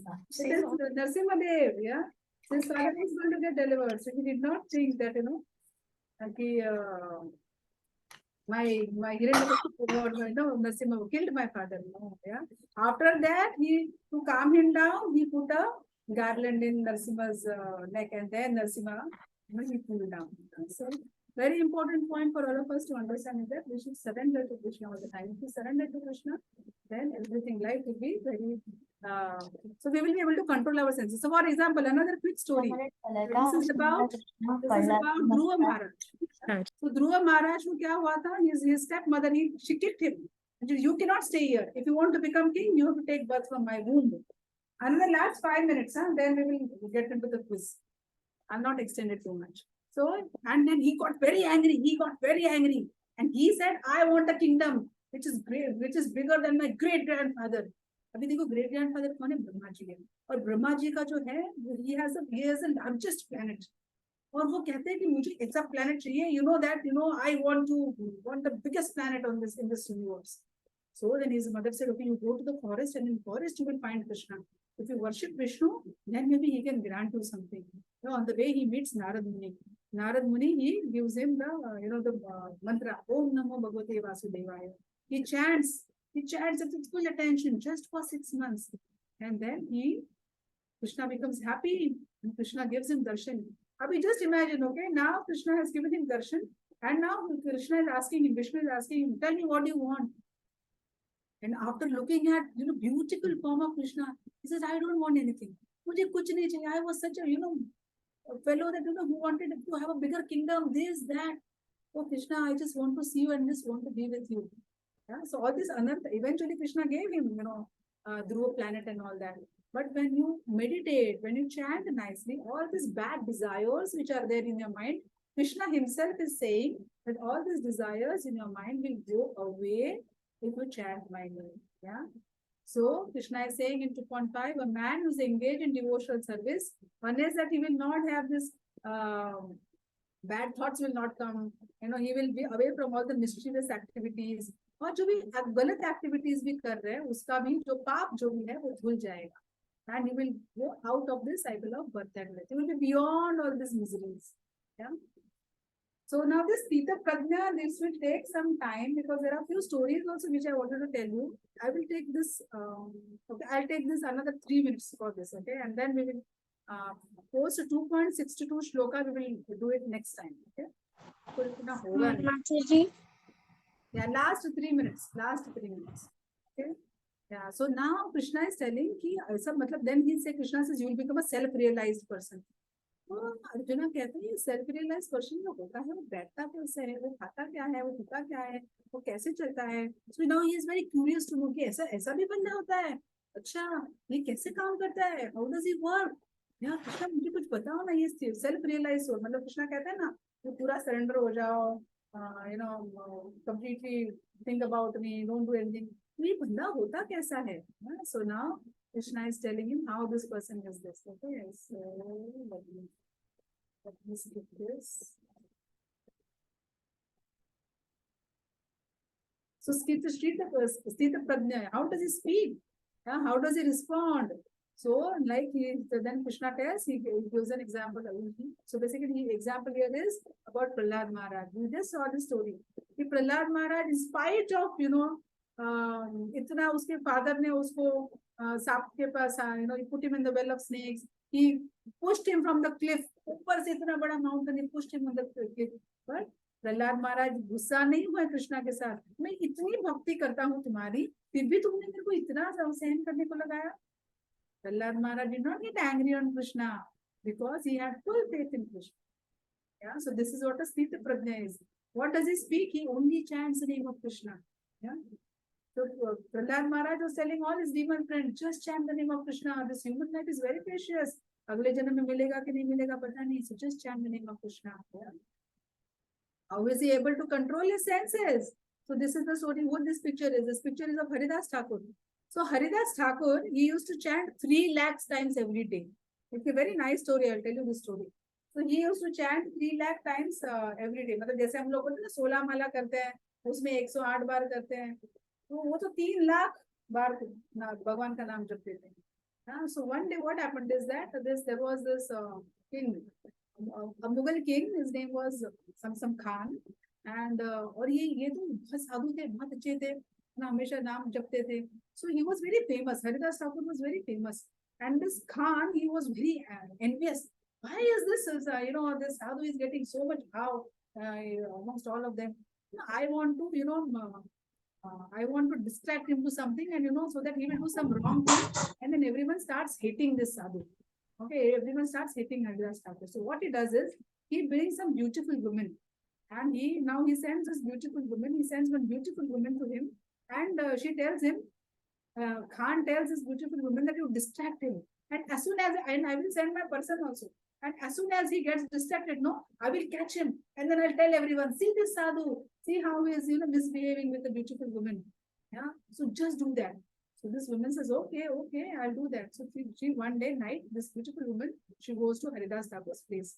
Narasimha Dev. Yeah, his father is going to get delivered. So he did not think that my Narasimha killed my father. No, yeah. After that, to calm him down, he put a garland in Narasimha's neck, and then Narasimha he pulled down. So very important point for all of us to understand is that we should surrender to Krishna all the time. If we surrender to Krishna, then everything life will be very. So we will be able to control our senses. So, for example, another quick story. This is about Dhruva Maharaj. So Dhruva Maharaj, who kya hua tha? His stepmother, she kicked him. You cannot stay here. If you want to become king, you have to take birth from my womb. Another last 5 minutes, then we will get into the quiz. I'll not extend it too much. So, and then he got very angry. And he said, I want a kingdom which is great, which is bigger than my great grandfather. अभी देखो great grandfather कौन है? ब्रह्मा जी है. और ब्रह्मा जी का जो है, he has a largest planet. और वो कहते हैं कि मुझे ऐसा planet चाहिए. You know that, I want the biggest planet in this universe. So then his mother said, okay, you go to the forest, and in forest you will find Krishna. If you worship Vishnu, then maybe he can grant you something. On the way he meets Narad Muni. Narad Muni, he gives him the mantra, Om Namo Bhagavate Vasudevaya. He chants at its full attention just for 6 months. And then he Krishna becomes happy and Krishna gives him darshan. Abhi just imagine, okay, now Krishna has given him darshan and now Krishna is asking him, Vishnu is asking him, tell me what you want. And after looking at, beautiful form of Krishna, he says, I don't want anything. Mujhe kuch nahi chahiye. I was such a, a fellow that, who wanted to have a bigger kingdom, this, that. Oh, Krishna, I just want to see you and just want to be with you. Yeah? So all this anartha, eventually Krishna gave him, Dhruva planet and all that. But when you meditate, when you chant nicely, all these bad desires which are there in your mind, Krishna himself is saying that all these desires in your mind will go away if you chant my name. Yeah. So Krishna is saying in 2.5, a man who is engaged in devotional service, one is that he will not have this bad thoughts will not come. He will be away from all the mischievous activities. और जो भी गलत activities भी कर रहे हैं, उसका भी जो पाप जो भी है वो धुल जाएगा. And he will go out of this cycle of birth and death. He will be beyond all these miseries. Yeah. So now this Tita Prajna, this will take some time because there are few stories also which I wanted to tell you. I will take this, okay, I'll take this another 3 minutes for this, okay, and then we will post 2.62 shloka, we will do it next time, okay. So itna hoga nahi. Yeah, last 3 minutes, okay. Yeah, so now Krishna is telling ki aisa matlab, then he say, Krishna says you will become a self-realized person. तो अर्जुना कहते हैं self realise person जो होता है वो बैठता कैसे है, वो खाता क्या है, वो पीता क्या है, वो कैसे चलता है. So now he is very curious to know कि ऐसा भी बंदा होता है. अच्छा, ये कैसे काम करता है, हाउ डज ही वर्क. यार कृष्णा मुझे कुछ बताओ ना. ये सेल्फ रियलाइज हो, मतलब कृष्णा कहते हैं ना वो पूरा सरेंडर हो जाओ, completely think about me, don't do anything. ये बंदा होता कैसा है. So now Krishna is telling him how this person is this. Okay, so let me skip this. So Stita Prajna, how does he speak? Yeah, how does he respond? So like then Krishna tells, he gives an example. So basically the example here is about Prahlad Maharaj. We just saw the story. Prahlad Maharaj, in spite of, इतना उसके father ने उसको सांप के पास, he put him in the well of snakes, he pushed him from the cliff, ऊपर से इतना बड़ा mountain, he pushed him on the cliff. But Prahlad महाराज गुस्सा नहीं हुआ कृष्णा के साथ. मैं इतनी भक्ति करता हूँ तुम्हारी, फिर भी तुमने मेरे को इतना सहन करने को लगाया. प्रहलाद महाराज did not get angry on Krishna because he had full faith in Krishna. Yeah, so this is what a Stita Prajna is. What does he speak? He only chants the name of Krishna. Yeah. So Prahlad Maharaj was telling all his demon friends, just chant the name of Krishna. This human life is very precious. अगले जन्म में मिलेगा कि नहीं मिलेगा पता नहीं. So just chant the name of Krishna. Yeah. How is he able to control his senses? So this is the story. What this picture is? This picture is of Haridas Thakur. So Haridas Thakur, he used to chant 3 lakhs times every day. It's a very nice story. I'll tell you the story. So he used to chant 3 lakh times every day. मतलब जैसे हम लोग बोलते हैं 16 माला करते हैं, उसमें 108 बार करते हैं. तो वो तो 3 लाख बार भगवान का नाम जपते थे. So one day what happened is that there was this king, a Mughal king. His name was some Khan, and और ये तो बहुत साधु थे, बहुत अच्छे थे, हमेशा नाम जपते थे. So he was very famous. Haridas Thakur was very famous, and this Khan, he was very envious. Why is this? This sadhu is getting so much power amongst all of them. I want to, I want to distract him to something, and so that he will do some wrong thing, and then everyone starts hating this sadhu. Okay, everyone starts hating Haridas Thakur. So what he does is he brings some beautiful women, and he sends this beautiful woman. He sends one beautiful woman to him, and she tells him, Khan tells this beautiful woman that you distract him, and as soon as I will send my person also. And as soon as he gets distracted, I will catch him. And then I'll tell everyone, see this sadhu, see how he is, misbehaving with a beautiful woman. Yeah. So just do that. So this woman says, okay, I'll do that. So she one day night, this beautiful woman, she goes to Haridas Thakur's place.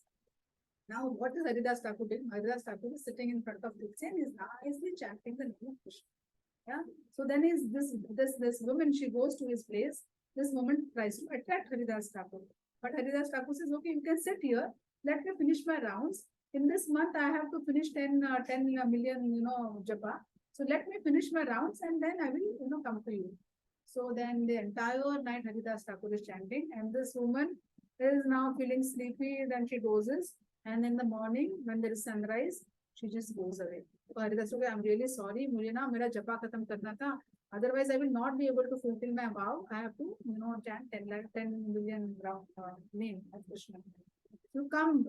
Now, what is Haridas Thakur doing? Haridas Thakur is sitting in front of the and is nicely chanting the name of Krishna. Yeah. So then is this woman, she goes to his place. This woman tries to attract Haridas Thakur. But Haridas Thakur says, okay, you can sit here. Let me finish my rounds. In this month, I have to finish 10 million, japa. So let me finish my rounds and then I will, come to you. So then the entire night Haridas Thakur is chanting, and this woman is now feeling sleepy, then she dozes, and in the morning when there is sunrise, she just goes away. So Haridas Thakur, I'm really sorry, मुझे ना मेरा जपा खत्म करना था. Otherwise, I will not be able to fulfill my vow. I have to, chant 10 million name of Krishna. You come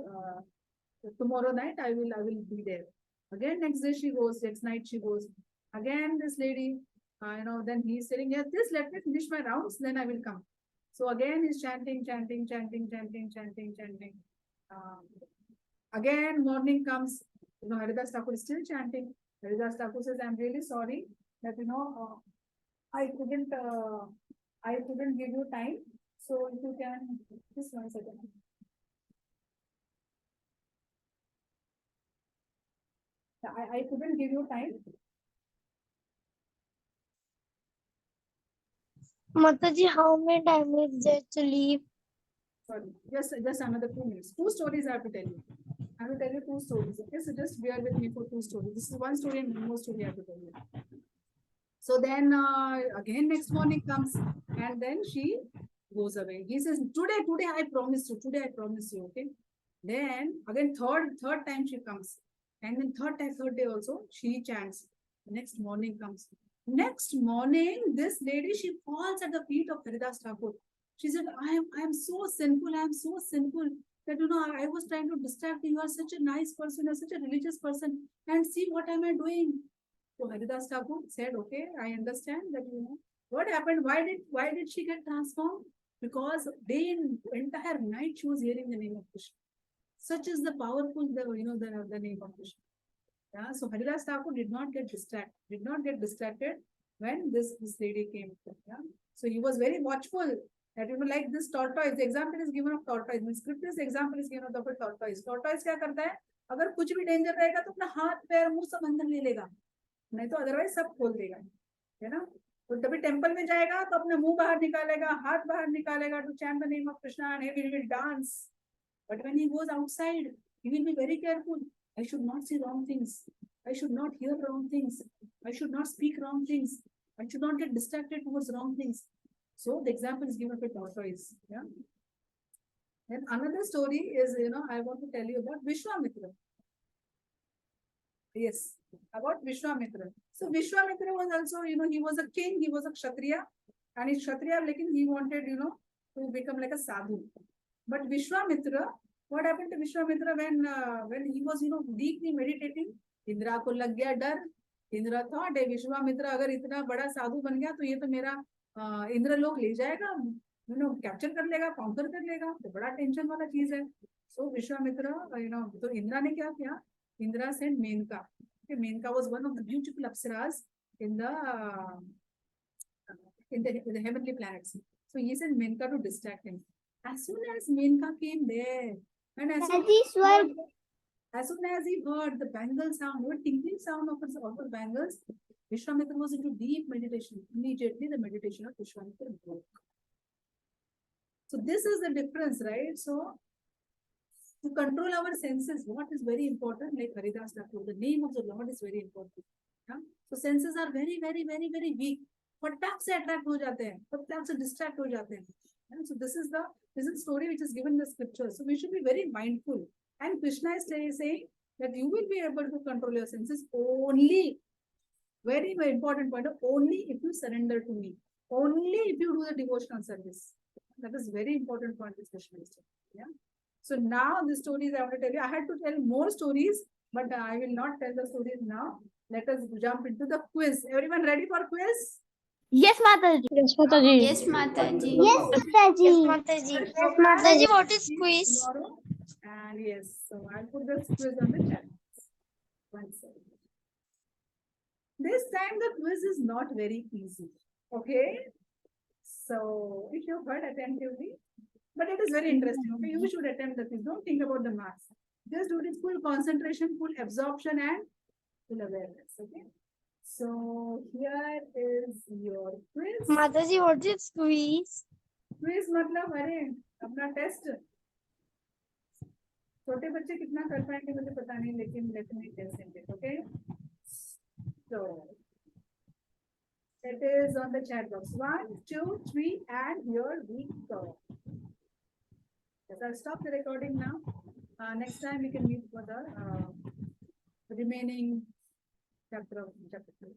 tomorrow night, I will be there. Again, next day she goes, next night she goes. Again, this lady, then he's saying, yes, just let me finish my rounds, then I will come. So again, he's chanting. Again, morning comes, Haridas Thakur is still chanting. Haridas Thakur says, I'm really sorry that, I couldn't give you time. So if you can, just 1 second. I couldn't give you time. Mataji, how many time is there to leave? Sorry, just another 2 minutes. 2 stories I have to tell you. I will tell you 2 stories. Okay, so just bear with me for 2 stories. This is 1 story and 1 more story I have to tell you. So then again next morning comes, and then she goes away. He says, today I promise you. Today I promise you. Okay. Then again third time she comes, and then third day also she chants. Next morning comes. Next morning, this lady, she falls at the feet of Haridas Thakur. She said, I am so sinful. I am so sinful that I was trying to distract you. You are such a nice person, you are such a religious person, and see what am I doing? So Haridas Thakur said, okay, I understand that, what happened. Why did she get transformed? Because entire night she was hearing the name of Krishna. Such is the powerful, the name of Krishna. Yeah, so Haridas Thakur did not get distracted when this lady came. Yeah, so he was very watchful that, like this tortoise. The example is given of tortoise. In script, this example is given of the tortoise. Tortoise क्या करता है? अगर कुछ भी danger रहेगा तो अपना हाथ पैर मुंह सब अंदर ले लेगा, नहीं तो otherwise सब खोल देगा, है ना? तो तभी टेंपल में जाएगा तो अपना मुंह बाहर निकालेगा, हाथ बाहर निकालेगा to chant the name of Krishna, and he will dance. But when he goes outside, he will be very careful. I should not say wrong things. I should not hear wrong things. I should not speak wrong things. I should not get distracted towards wrong things. So the example is given of a tortoise. Yeah. Then another story is, I want to tell you about Vishwamitra. Yes, about Vishwamitra. So Vishwamitra was also, he was a king, he was a Kshatriya, and in Kshatriya, he wanted, to become like a sadhu. But Vishwamitra, what happened to Vishwamitra when he was, deeply meditating? Indra को लग गया डर. Indra thought, Vishwamitra अगर इतना बड़ा साधु बन गया तो ये तो मेरा इंद्र लोक ले जाएगा, कैप्चर कर लेगा, कॉन्कर कर लेगा, तो बड़ा टेंशन वाला चीज है. So Vishwamitra, तो इंद्रा ने क्या किया? Indra sent Menka. Okay, Menka was one of the beautiful apsaras in the heavenly planets. So he sent Menka to distract him. As soon as Menka came there, and as soon as he heard the bangle sound, the tinkling sound of the bangles, Vishwamitra was into deep meditation. Immediately the meditation of Vishwamitra broke. So this is the difference, right? So to control our senses, what is very important, like Haridas Thakur, the name of the Lord is very important. Yeah? So senses are very, very, very, very weak. फटाक से attract हो जाते हैं, फटाक से distract हो जाते हैं. So this is the story which is given in the scripture. So we should be very mindful. And Krishna is saying that you will be able to control your senses only, very, very important point, only if you surrender to me, only if you do the devotional service. That is very important point which Krishna is saying. Yeah. So now the stories I want to tell you, I had to tell more stories, but I will not tell the stories now. Let us jump into the quiz. Everyone ready for quiz? Yes, Mataji. Yes, Mataji. Yes, Mataji. Yes, Mataji. Yes, Mataji. Yes, Mataji. What is quiz? Tomorrow. And yes, so I'll put this quiz on the chat. 1 second. This time the quiz is not very easy. Okay. So if you've heard attentively, but it is very interesting. Okay, you should attempt the quiz. Don't think about the marks. Just do it with full concentration, full absorption, and full awareness. Okay. So here is your quiz. Mataji, what is quiz? Quiz मतलब अरे अपना test. छोटे बच्चे कितना कर पाएंगे मुझे पता नहीं, लेकिन let me test it. Okay. So it is on the chat box. 1, 2, 3, and here we go. Yes, I'll stop the recording now. Next time we can meet for the remaining chapter of chapter 2.